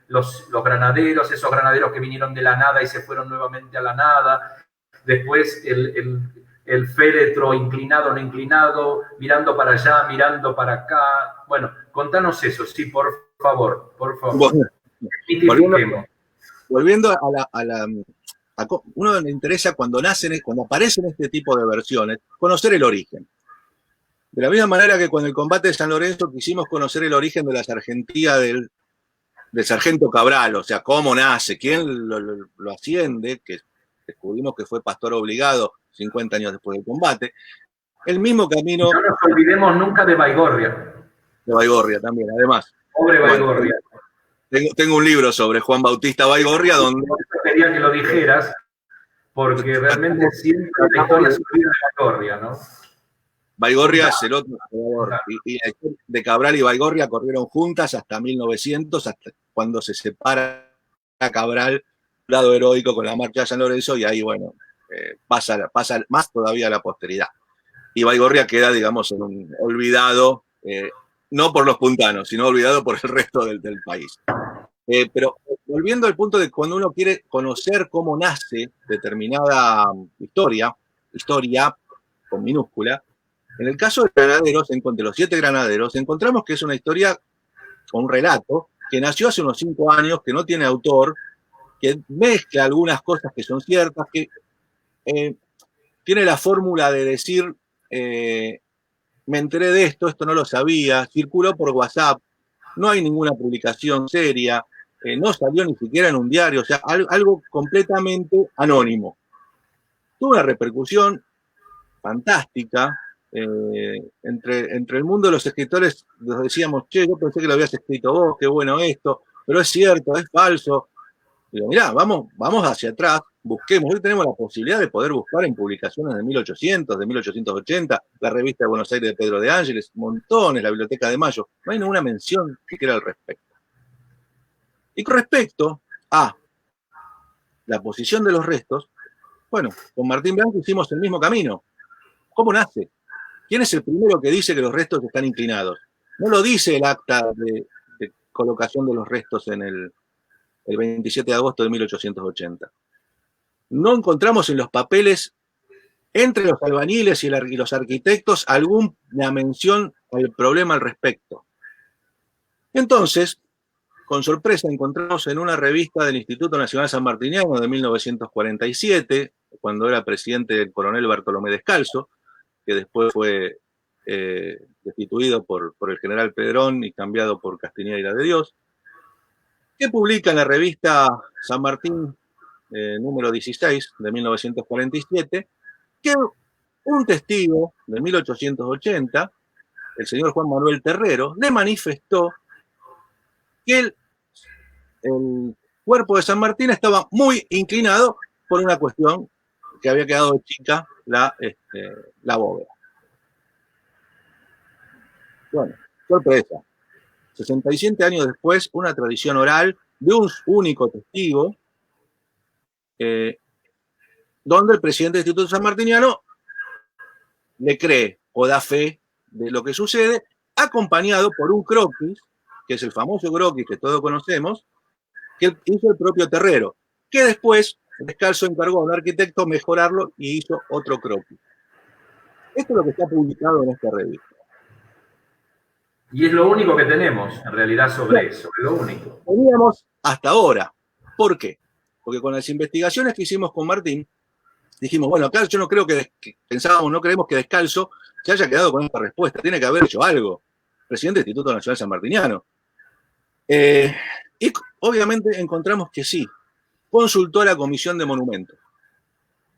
Los granaderos, esos granaderos que vinieron de la nada y se fueron nuevamente a la nada. Después el féretro inclinado, no inclinado, mirando para allá, mirando para acá. Bueno, contanos eso, sí, por favor. Bueno, volviendo a uno le interesa cuando aparecen este tipo de versiones, conocer el origen. De la misma manera que con el combate de San Lorenzo quisimos conocer el origen de la sargentía del sargento Cabral, o sea, cómo nace, quién lo asciende, que descubrimos que fue pastor obligado 50 años después del combate. El mismo camino... No nos olvidemos nunca de Baigorria. De Baigorria también, además. Pobre Baigorria. Tengo un libro sobre Juan Bautista Baigorria donde... Quería que lo dijeras, porque realmente siempre la historia se olvida de Baigorria, ¿no? Baigorria es el otro jugador. Y de Cabral y Baigorria corrieron juntas hasta 1900, hasta cuando se separa Cabral, lado heroico con la marcha de San Lorenzo, y ahí, bueno, pasa más todavía a la posteridad. Y Baigorria queda, digamos, en un olvidado, no por los puntanos, sino olvidado por el resto del país. Pero volviendo al punto de cuando uno quiere conocer cómo nace determinada historia con minúscula, en el caso de Granaderos, de los 7 granaderos, encontramos que es una historia, un relato, que nació hace unos 5 años, que no tiene autor, que mezcla algunas cosas que son ciertas, que tiene la fórmula de decir, me enteré de esto no lo sabía, circuló por WhatsApp, no hay ninguna publicación seria, no salió ni siquiera en un diario, o sea, algo completamente anónimo. Tuvo una repercusión fantástica. Entre el mundo de los escritores nos decíamos, che, yo pensé que lo habías escrito vos, qué bueno esto, pero es cierto, es falso. Digo, mirá, vamos hacia atrás, busquemos. Hoy tenemos la posibilidad de poder buscar en publicaciones de 1800, de 1880, la revista de Buenos Aires de Pedro de Ángeles, montones, la Biblioteca de Mayo. No hay ninguna mención siquiera al respecto. Y con respecto a la posición de los restos, bueno, con Martín Blanco hicimos el mismo camino. ¿Cómo nace? ¿Quién es el primero que dice que los restos están inclinados? No lo dice el acta de colocación de los restos en el 27 de agosto de 1880. No encontramos en los papeles, entre los albañiles y los arquitectos, alguna mención al problema al respecto. Entonces, con sorpresa, encontramos en una revista del Instituto Nacional Sanmartiniano de 1947, cuando era presidente el coronel Bartolomé Descalzo, que después fue destituido por el general Pedrón y cambiado por Castiñeira de Dios, que publica en la revista San Martín, número 16 de 1947, que un testigo de 1880, el señor Juan Manuel Terrero, le manifestó que el cuerpo de San Martín estaba muy inclinado por una cuestión que había quedado chica la bóveda. Bueno, sorpresa. 67 años después, una tradición oral de un único testigo, donde el presidente del Instituto Sanmartiniano le cree o da fe de lo que sucede, acompañado por un croquis, que es el famoso croquis que todos conocemos, que hizo el propio Terrero, que después Descalzo encargó a un arquitecto mejorarlo y hizo otro croquis. Esto es lo que está publicado en esta revista. Y es lo único que tenemos, en realidad, sobre eso, es lo único. Teníamos hasta ahora. ¿Por qué? Porque con las investigaciones que hicimos con Martín, dijimos, bueno, acá yo no creo pensábamos, no creemos que Descalzo se haya quedado con esta respuesta, tiene que haber hecho algo. Presidente del Instituto Nacional Sanmartiniano. Y obviamente encontramos que sí, consultó a la Comisión de Monumentos.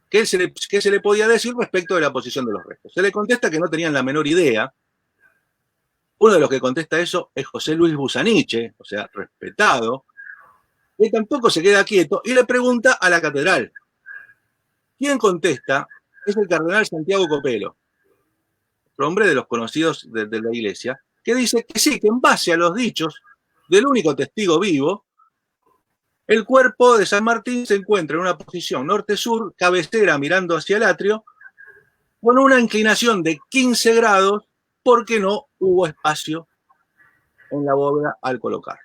¿Qué se le podía decir respecto de la posición de los restos? Se le contesta que no tenían la menor idea. Uno de los que contesta eso es José Luis Busaniche, o sea, respetado, que tampoco se queda quieto y le pregunta a la catedral. Quien contesta es el cardenal Santiago Copelo, otro hombre de los conocidos de la iglesia, que dice que sí, que en base a los dichos del único testigo vivo, el cuerpo de San Martín se encuentra en una posición norte-sur, cabecera mirando hacia el atrio, con una inclinación de 15 grados, porque no hubo espacio en la bóveda al colocarlo.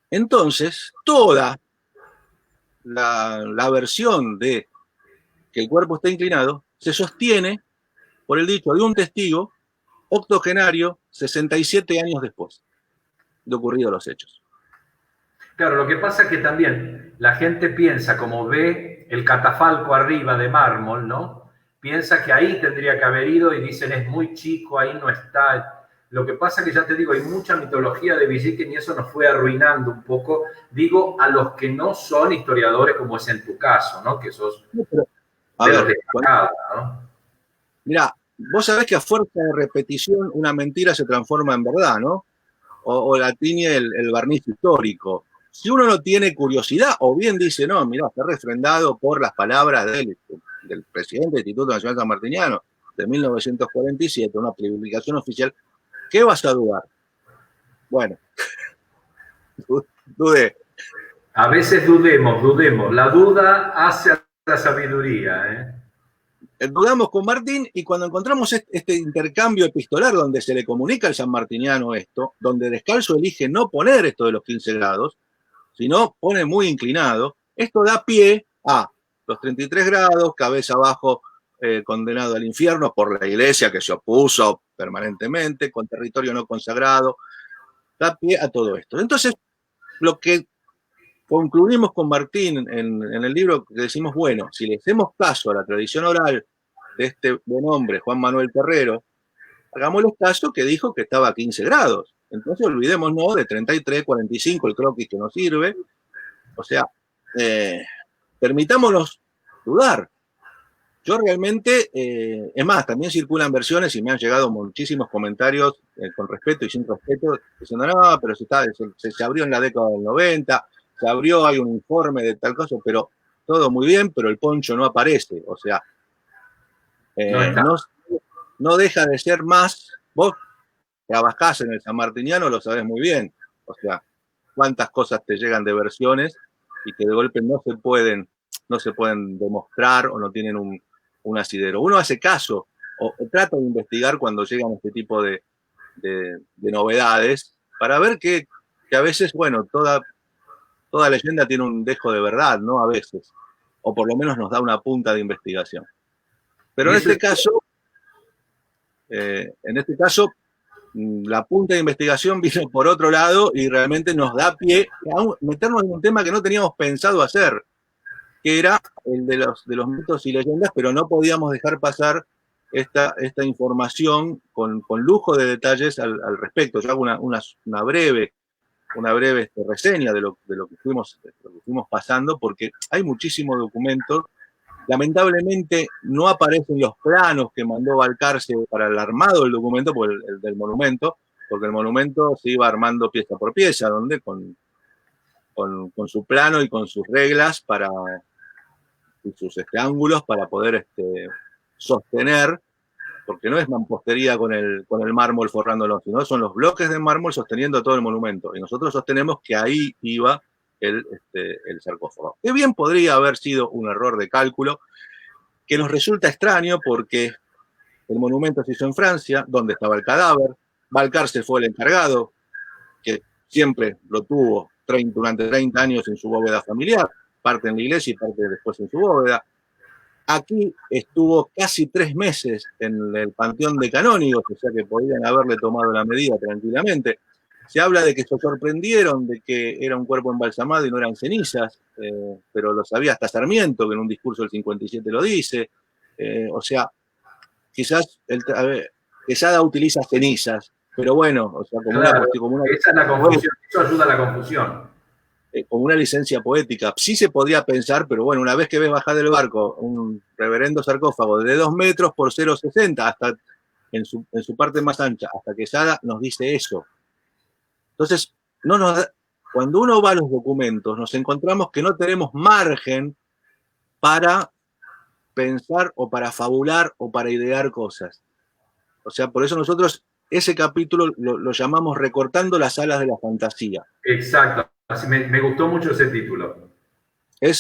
Entonces, toda la versión de que el cuerpo está inclinado se sostiene por el dicho de un testigo octogenario 67 años después de ocurridos los hechos. Claro, lo que pasa es que también la gente piensa, como ve el catafalco arriba de mármol, ¿no? Piensa que ahí tendría que haber ido y dicen es muy chico, ahí no está. Lo que pasa es que ya te digo, hay mucha mitología de Villiquen y eso nos fue arruinando un poco, digo, a los que no son historiadores, como es en tu caso, ¿no? Que sos de los destacados, ¿no? Mirá, vos sabés que a fuerza de repetición una mentira se transforma en verdad, ¿no? O la tiñe el barniz histórico. Si uno no tiene curiosidad, o bien dice, no, mirá, está refrendado por las palabras del presidente del Instituto Nacional Sanmartiniano de 1947, una publicación oficial, ¿qué vas a dudar? Bueno, dudé. A veces dudemos. La duda hace a la sabiduría, ¿eh? Dudamos con Martín y cuando encontramos este intercambio epistolar donde se le comunica al sanmartiniano esto, donde Descalzo elige no poner esto de los 15 grados, sino pone muy inclinado, esto da pie a los 33 grados, cabeza abajo, condenado al infierno por la iglesia que se opuso permanentemente, con territorio no consagrado, da pie a todo esto. Entonces, lo que concluimos con Martín en el libro, que decimos, bueno, si le hacemos caso a la tradición oral de este buen hombre, Juan Manuel Terrero, hagámosle caso que dijo que estaba a 15 grados. Entonces olvidémonos de 33, 45, el croquis que nos sirve. O sea, permitámonos dudar. Yo realmente, es más, también circulan versiones y me han llegado muchísimos comentarios con respeto y sin respeto, diciendo, no, pero se abrió en la década del 90, se abrió, hay un informe de tal cosa, pero todo muy bien, pero el poncho no aparece. O sea, no deja de ser más, vos trabajás en el sanmartiniano, lo sabés muy bien. O sea, cuántas cosas te llegan de versiones y que de golpe no se pueden demostrar o no tienen un asidero. Uno hace caso o trata de investigar cuando llegan este tipo de novedades para ver que a veces, bueno, toda leyenda tiene un dejo de verdad, ¿no? A veces. O por lo menos nos da una punta de investigación. Pero en este caso, la punta de investigación vino por otro lado y realmente nos da pie a meternos en un tema que no teníamos pensado hacer, que era el de los mitos y leyendas, pero no podíamos dejar pasar esta información con lujo de detalles al respecto. Yo hago una breve reseña de lo que fuimos pasando, porque hay muchísimos documentos. Lamentablemente no aparecen los planos que mandó Balcarce para el armado del documento, del monumento, porque el monumento se iba armando pieza por pieza, donde con su plano y con sus reglas y sus ángulos para poder sostener, porque no es mampostería con el mármol forrándolo, sino son los bloques de mármol sosteniendo todo el monumento. Y nosotros sostenemos que ahí iba el sarcófago. Que bien podría haber sido un error de cálculo, que nos resulta extraño porque el monumento se hizo en Francia, donde estaba el cadáver. Balcarce fue el encargado, que siempre lo tuvo durante 30 años en su bóveda familiar, parte en la iglesia y parte después en su bóveda. Aquí estuvo casi 3 meses en el Panteón de Canónigos, o sea que podían haberle tomado la medida tranquilamente. Se habla de que se sorprendieron de que era un cuerpo embalsamado y no eran cenizas, pero lo sabía hasta Sarmiento, que en un discurso del 57 lo dice. O sea, quizás Quesada utiliza cenizas, pero bueno, o sea, Claro, esa es la confusión, eso ayuda a la confusión. Como una licencia poética. Sí se podría pensar, pero bueno, una vez que ves bajar del barco un reverendo sarcófago de 2 metros por 0,60 hasta en su parte más ancha, hasta Quesada nos dice eso. Entonces, cuando uno va a los documentos, nos encontramos que no tenemos margen para pensar o para fabular o para idear cosas. O sea, por eso nosotros ese capítulo lo llamamos Recortando las alas de la fantasía. Exacto. Así me gustó mucho ese título. Hay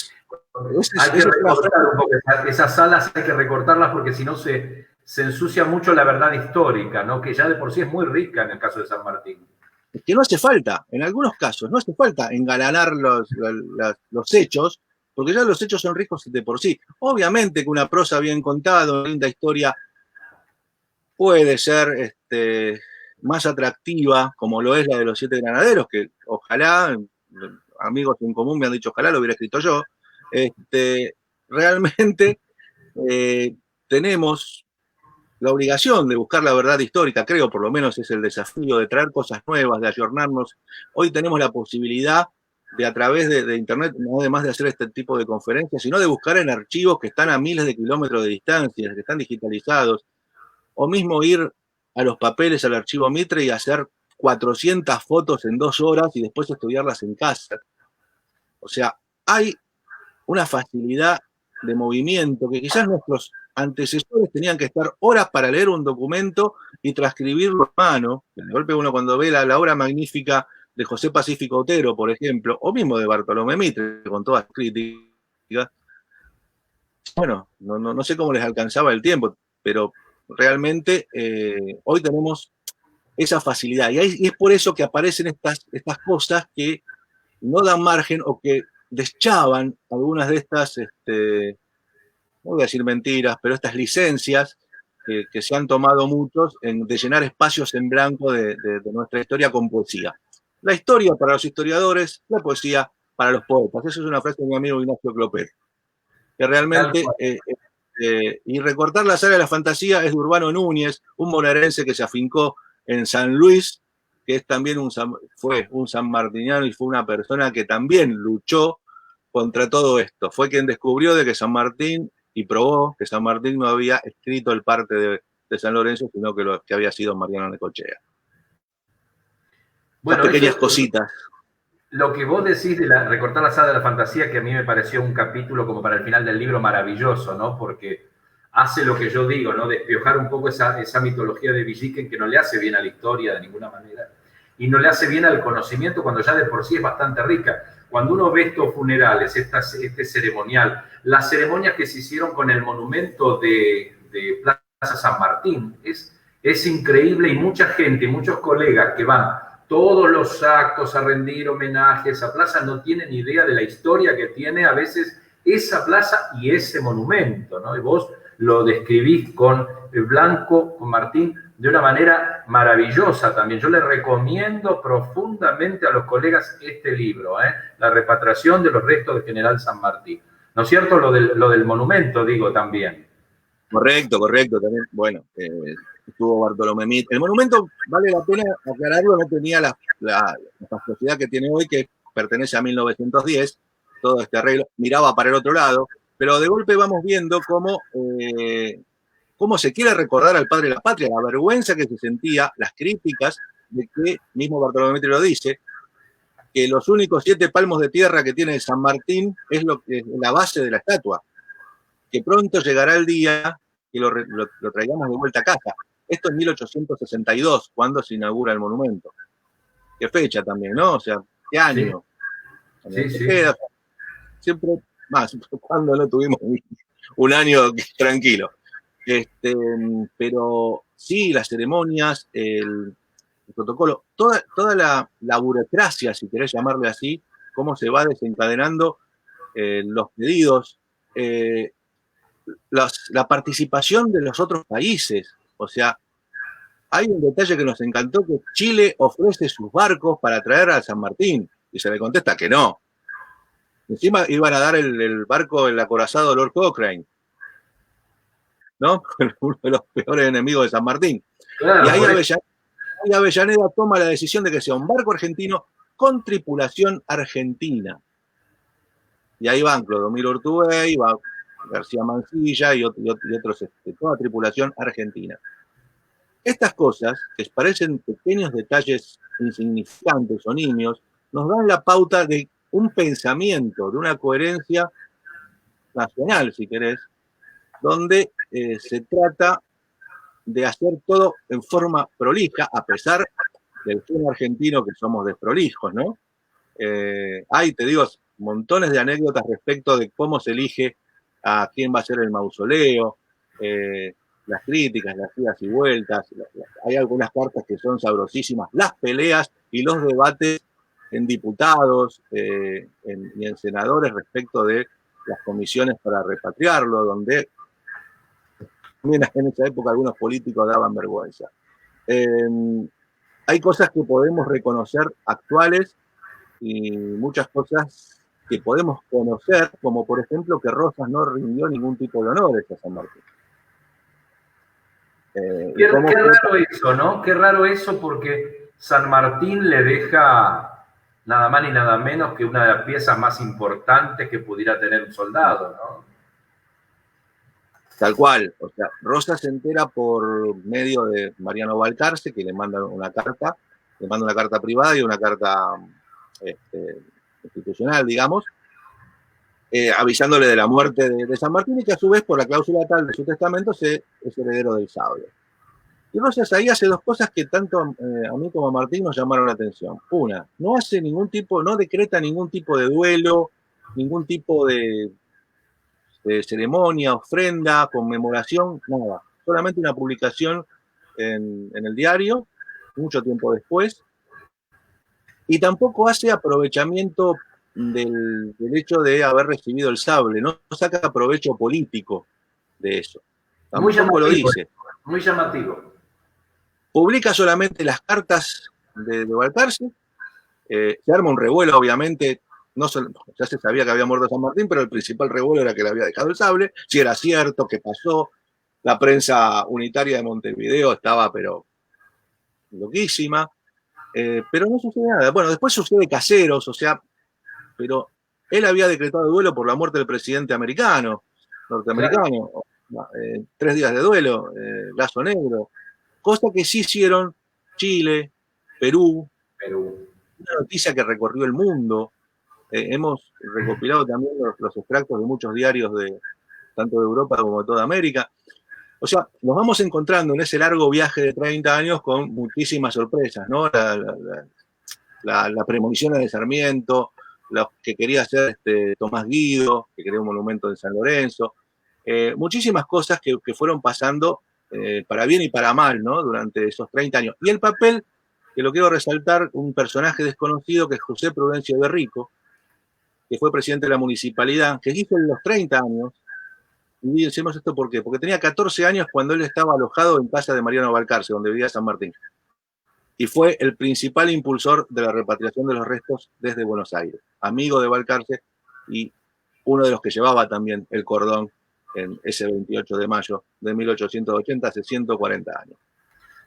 que recortar un poco esas alas, hay que recortarlas porque si no se ensucia mucho la verdad histórica, ¿no? Que ya de por sí es muy rica en el caso de San Martín. Es que no hace falta, en algunos casos, no hace falta engalanar los hechos, porque ya los hechos son ricos de por sí. Obviamente que una prosa bien contada, una linda historia, puede ser más atractiva, como lo es la de los 7 granaderos, que ojalá, amigos en común me han dicho, ojalá lo hubiera escrito yo. Realmente tenemos la obligación de buscar la verdad histórica, creo, por lo menos es el desafío de traer cosas nuevas, de ayornarnos. Hoy tenemos la posibilidad de a través de Internet, no además de hacer este tipo de conferencias, sino de buscar en archivos que están a miles de kilómetros de distancia, que están digitalizados, o mismo ir a los papeles, al archivo Mitre y hacer 400 fotos en 2 horas y después estudiarlas en casa. O sea, hay una facilidad de movimiento que quizás nuestros antecesores tenían que estar horas para leer un documento y transcribirlo a mano. De golpe uno cuando ve la obra magnífica de José Pacífico Otero, por ejemplo, o mismo de Bartolomé Mitre, con todas las críticas, bueno, no sé cómo les alcanzaba el tiempo, pero realmente hoy tenemos esa facilidad. Y es por eso que aparecen estas cosas que no dan margen o que deschaban algunas de estas, no voy a decir mentiras, pero estas licencias que se han tomado muchos de llenar espacios en blanco de nuestra historia con poesía. La historia para los historiadores, la poesía para los poetas. Esa es una frase de mi amigo Ignacio Clopet, que realmente... y recortar la sala de la fantasía es de Urbano Núñez, un bonaerense que se afincó en San Luis, que es también fue un sanmartiniano y fue una persona que también luchó contra todo esto. Fue quien descubrió de que San Martín y probó que San Martín no había escrito el parte de San Lorenzo, sino que había sido Mariano Necochea. Bueno, las pequeñas cositas. Lo que vos decís de recortar la sala de la fantasía, que a mí me pareció un capítulo como para el final del libro maravilloso, ¿no? Porque hace lo que yo digo, ¿no? Despiojar un poco esa mitología de Villiquen que no le hace bien a la historia de ninguna manera y no le hace bien al conocimiento cuando ya de por sí es bastante rica. Cuando uno ve estos funerales, este ceremonial, las ceremonias que se hicieron con el monumento de Plaza San Martín, es increíble y mucha gente, muchos colegas que van todos los actos a rendir homenaje a esa plaza no tienen idea de la historia que tiene a veces esa plaza y ese monumento, ¿no? Y vos lo describís con Blanco, con Martín, de una manera maravillosa también. Yo le recomiendo profundamente a los colegas este libro, La repatriación de los restos del general San Martín. ¿No es cierto? Lo del monumento, digo, también. Correcto, también. Bueno, estuvo Bartolomé Mitre. El monumento, vale la pena aclararlo, no tenía la fastuosidad que tiene hoy, que pertenece a 1910, todo este arreglo, miraba para el otro lado, pero de golpe vamos viendo cómo se quiere recordar al padre de la patria, la vergüenza que se sentía, las críticas de que, mismo Bartolomé Mitre lo dice, que los únicos 7 palmos de tierra que tiene San Martín es la base de la estatua, que pronto llegará el día que lo traigamos de vuelta a casa. Esto es 1862, cuando se inaugura el monumento. Qué fecha también, ¿no? O sea, qué año. Sí, sí. Siempre más, cuando no tuvimos un año tranquilo. Pero sí, las ceremonias, el protocolo, toda la burocracia, si querés llamarle así, cómo se va desencadenando los pedidos, la participación de los otros países. O sea, hay un detalle que nos encantó, que Chile ofrece sus barcos para traer a San Martín, y se le contesta que no. Encima iban a dar el barco, el acorazado Lord Cochrane, ¿no? Uno de los peores enemigos de San Martín. Claro, y ahí Avellaneda toma la decisión de que sea un barco argentino con tripulación argentina. Y ahí van Clodomiro Ortubey, va García Mansilla y otros, toda tripulación argentina. Estas cosas, que parecen pequeños detalles insignificantes o nimios, nos dan la pauta de un pensamiento, de una coherencia nacional, si querés, donde se trata de hacer todo en forma prolija, a pesar del gen argentino que somos desprolijos, ¿no? Hay, te digo, montones de anécdotas respecto de cómo se elige a quién va a ser el mausoleo, las críticas, las idas y vueltas, hay algunas cartas que son sabrosísimas, las peleas y los debates en diputados y en senadores respecto de las comisiones para repatriarlo, donde también en esa época algunos políticos daban vergüenza. Hay cosas que podemos reconocer actuales y muchas cosas que podemos conocer, como por ejemplo que Rosas no rindió ningún tipo de honores a San Martín. Qué raro eso, ¿no? Qué raro eso, porque San Martín le deja nada más ni nada menos que una de las piezas más importantes que pudiera tener un soldado, ¿no? Tal cual. O sea, Rosas se entera por medio de Mariano Balcarce, que le manda una carta privada y una carta institucional, digamos, avisándole de la muerte de San Martín y que a su vez, por la cláusula tal de su testamento, es heredero del sable. Y Rosas ahí hace dos cosas que tanto a mí como a Martín nos llamaron la atención. Una, no decreta ningún tipo de duelo, ningún tipo de ceremonia, ofrenda, conmemoración, nada. Solamente una publicación en el diario, mucho tiempo después. Y tampoco hace aprovechamiento del hecho de haber recibido el sable, no saca provecho político de eso. Tampoco lo dice. Muy llamativo. Publica solamente las cartas de Balcarce. Se arma un revuelo, obviamente. Ya se sabía que había muerto San Martín, pero el principal revuelo era que le había dejado el sable. Si era cierto, qué pasó. La prensa unitaria de Montevideo estaba, pero loquísima. Pero no sucede nada. Bueno, después sucede Caseros, o sea, pero él había decretado duelo por la muerte del presidente norteamericano. Claro. 3 días de duelo, lazo negro. Cosa que sí hicieron Chile, Perú. Una noticia que recorrió el mundo. Hemos recopilado también los extractos de muchos diarios tanto de Europa como de toda América. O sea, nos vamos encontrando en ese largo viaje de 30 años con muchísimas sorpresas, ¿no? La premonición de Sarmiento, lo que quería hacer Tomás Guido, que quería un monumento en San Lorenzo, muchísimas cosas que fueron pasando para bien y para mal, ¿no? Durante esos 30 años. Y el papel, que lo quiero resaltar, un personaje desconocido que es José Prudencio de Rico, que fue presidente de la municipalidad, que hizo en los 30 años. Y decimos esto ¿por qué? Porque tenía 14 años cuando él estaba alojado en casa de Mariano Balcarce, donde vivía San Martín. Y fue el principal impulsor de la repatriación de los restos desde Buenos Aires. Amigo de Balcarce y uno de los que llevaba también el cordón en ese 28 de mayo de 1880, hace 140 años.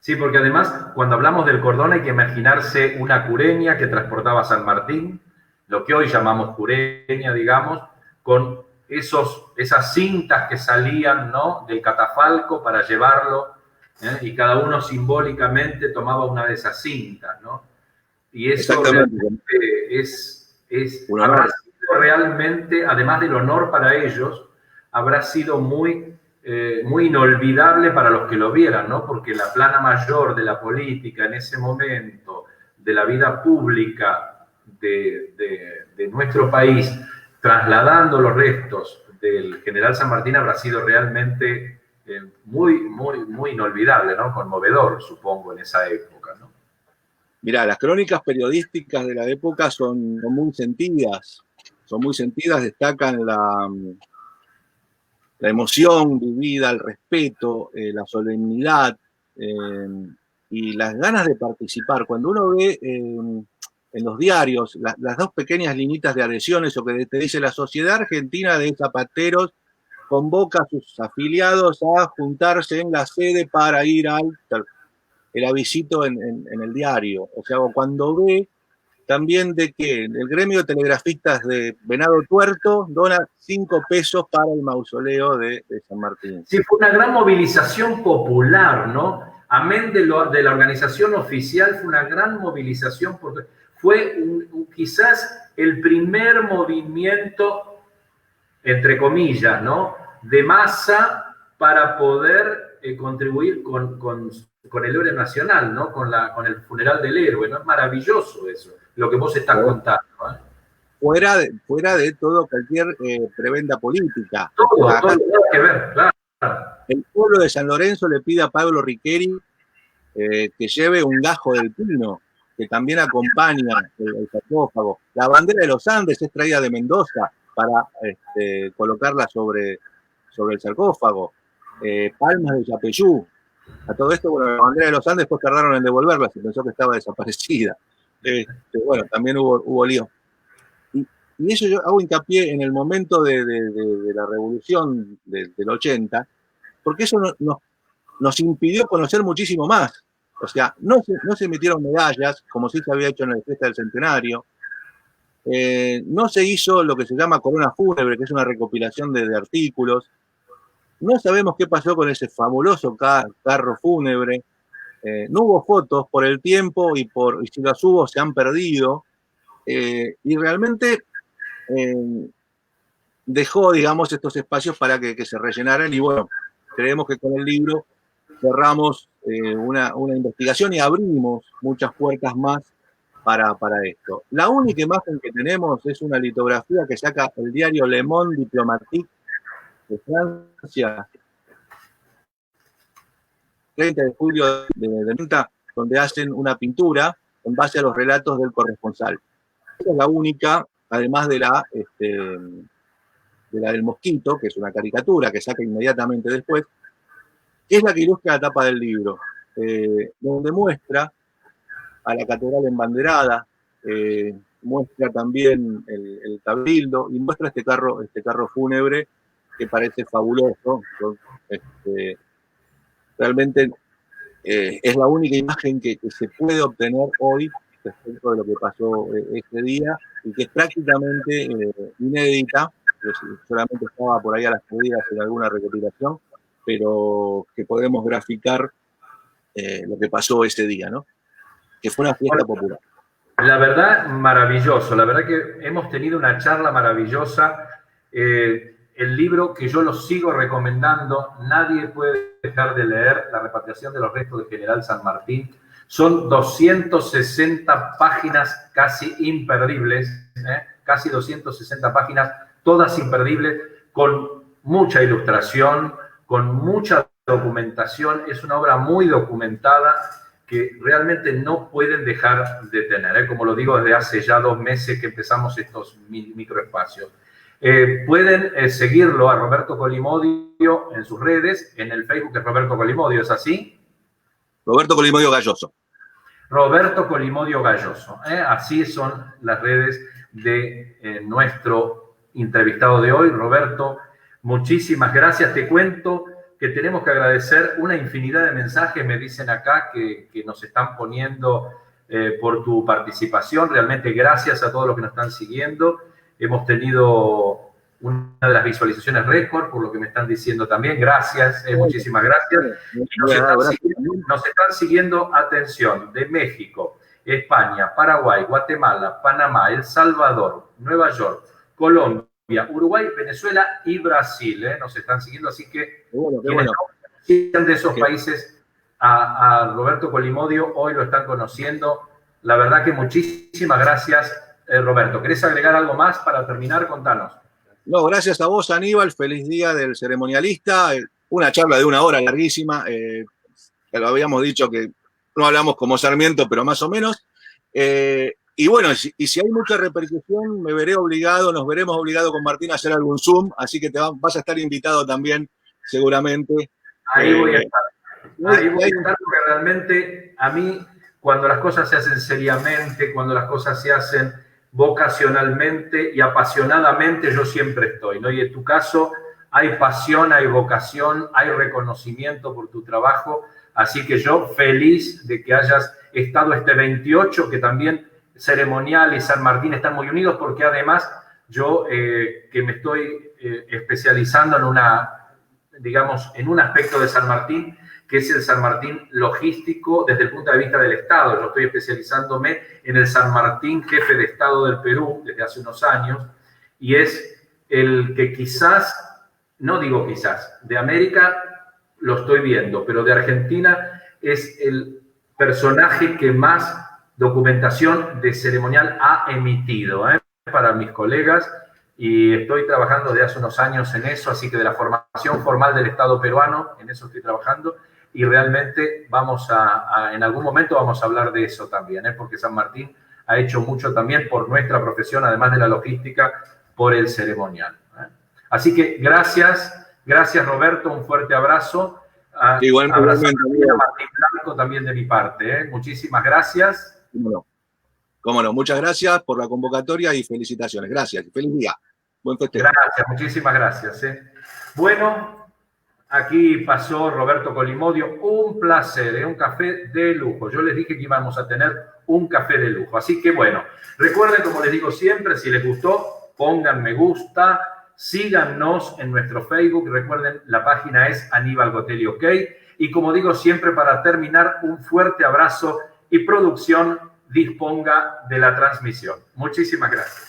Sí, porque además, cuando hablamos del cordón hay que imaginarse una cureña que transportaba a San Martín, lo que hoy llamamos cureña, digamos, con esas cintas que salían, ¿no?, del catafalco para llevarlo, y cada uno simbólicamente tomaba una de esas cintas, ¿no? Y eso realmente habrá sido realmente, además del honor para ellos, habrá sido muy inolvidable para los que lo vieran, ¿no? Porque la plana mayor de la política en ese momento, de la vida pública de nuestro país, trasladando los restos del general San Martín, habrá sido realmente muy inolvidable, ¿no? Conmovedor, supongo, en esa época, ¿no? Mirá, las crónicas periodísticas de la época son muy sentidas, destacan la emoción vivida, el respeto, la solemnidad y las ganas de participar. Cuando uno ve en los diarios las dos pequeñas liñitas de adhesiones, o que te dice: la Sociedad Argentina de Zapateros convoca a sus afiliados a juntarse en la sede para ir al... el avisito en el diario. O sea, cuando ve también de que el gremio de telegrafistas de Venado Tuerto dona 5 pesos para el mausoleo de San Martín. Sí, fue una gran movilización popular, ¿no? Amén de la organización oficial, fue una gran movilización, porque fue quizás el primer movimiento, entre comillas, ¿no?, de masa para poder contribuir con el héroe nacional, ¿no?, con el funeral del héroe, ¿no? Es maravilloso eso, lo que vos estás contando, ¿eh? Fuera de todo, cualquier prebenda política. Todo tiene que ver, claro. El pueblo de San Lorenzo le pide a Pablo Riqueri que lleve un gajo del pino, que también acompaña el sarcófago. La bandera de los Andes es traída de Mendoza para colocarla sobre el sarcófago. Palmas de Yapeyú. A todo esto, bueno, la bandera de los Andes después tardaron en devolverla, se pensó que estaba desaparecida. Bueno, también hubo lío. Y eso yo hago hincapié en el momento de la revolución del 80, porque eso nos impidió conocer muchísimo más. O sea, no se emitieron medallas, como sí se había hecho en la fiesta del centenario. No se hizo lo que se llama corona fúnebre, que es una recopilación de artículos. No sabemos qué pasó con ese fabuloso carro fúnebre. No hubo fotos por el tiempo y si las hubo se han perdido. Y realmente dejó, digamos, estos espacios para que se rellenaran. Y bueno, creemos que con el libro cerramos una investigación y abrimos muchas puertas más para esto. La única imagen que tenemos es una litografía que saca el diario Le Monde Diplomatique de Francia, 30 de julio de 90, donde hacen una pintura en base a los relatos del corresponsal. Esa es la única, además de la del mosquito, que es una caricatura que saca inmediatamente después, que es la que ilustra la tapa del libro, donde muestra a la catedral embanderada, muestra también el cabildo y muestra este carro fúnebre que parece fabuloso. Realmente es la única imagen que se puede obtener hoy respecto de lo que pasó ese día y que es prácticamente inédita, solamente estaba por ahí a las perdidas en alguna recopilación, pero que podemos graficar lo que pasó ese día, ¿no? Que fue una fiesta popular. La verdad, maravilloso. La verdad que hemos tenido una charla maravillosa. El libro que yo lo sigo recomendando, nadie puede dejar de leer, La repatriación de los restos del general San Martín. Son 260 páginas casi imperdibles, casi 260 páginas, todas imperdibles, con mucha ilustración, con mucha documentación. Es una obra muy documentada que realmente no pueden dejar de tener, como lo digo desde hace ya 2 meses que empezamos estos microespacios. Pueden seguirlo a Roberto Colimodio en sus redes, en el Facebook es Roberto Colimodio, ¿es así? Roberto Colimodio Galloso. Roberto Colimodio Galloso, así son las redes de nuestro entrevistado de hoy. Roberto, muchísimas gracias. Te cuento que tenemos que agradecer una infinidad de mensajes, me dicen acá, que nos están poniendo por tu participación. Realmente gracias a todos los que nos están siguiendo. Hemos tenido una de las visualizaciones récord, por lo que me están diciendo también. Gracias, muchísimas gracias. Y nos están siguiendo, atención, de México, España, Paraguay, Guatemala, Panamá, El Salvador, Nueva York, Colombia, Uruguay, Venezuela y Brasil. Nos están siguiendo, así que quienes no conocían de esos países a Roberto Colimodio, hoy lo están conociendo. La verdad que muchísimas gracias, Roberto. ¿Querés agregar algo más para terminar? Contanos. No, gracias a vos, Aníbal. Feliz día del ceremonialista. Una charla de 1 hora larguísima. Lo habíamos dicho que no hablamos como Sarmiento, pero más o menos. Y bueno, y si hay mucha repercusión, nos veremos obligados con Martín a hacer algún Zoom, así que vas a estar invitado también, seguramente. Ahí voy a estar. Ahí voy a estar porque realmente a mí, cuando las cosas se hacen seriamente, cuando las cosas se hacen vocacionalmente y apasionadamente, yo siempre estoy, ¿no? Y en tu caso hay pasión, hay vocación, hay reconocimiento por tu trabajo, así que yo feliz de que hayas estado este 28, que también Ceremonial y San Martín están muy unidos, porque además yo que me estoy especializando en un aspecto de San Martín, que es el San Martín logístico desde el punto de vista del Estado. Yo estoy especializándome en el San Martín jefe de Estado del Perú desde hace unos años, y es el que quizás, no digo quizás, de América lo estoy viendo, pero de Argentina es el personaje que más documentación de ceremonial ha emitido, para mis colegas, y estoy trabajando desde hace unos años en eso, así que de la formación formal del Estado peruano, en eso estoy trabajando, y realmente en algún momento vamos a hablar de eso también, porque San Martín ha hecho mucho también por nuestra profesión, además de la logística, por el ceremonial. Así que gracias Roberto, un fuerte abrazo. Igualmente, a Martín Blanco también de mi parte. Muchísimas gracias. Cómo no, muchas gracias por la convocatoria y felicitaciones. Gracias, feliz día. Buen festejo. Gracias, muchísimas gracias. Bueno, aquí pasó Roberto Colimodio, un placer, un café de lujo. Yo les dije que íbamos a tener un café de lujo. Así que bueno, recuerden, como les digo siempre, si les gustó, pongan me gusta, síganos en nuestro Facebook. Recuerden, la página es Aníbal Gotelli OK. Y como digo siempre, para terminar, un fuerte abrazo y producción disponga de la transmisión. Muchísimas gracias.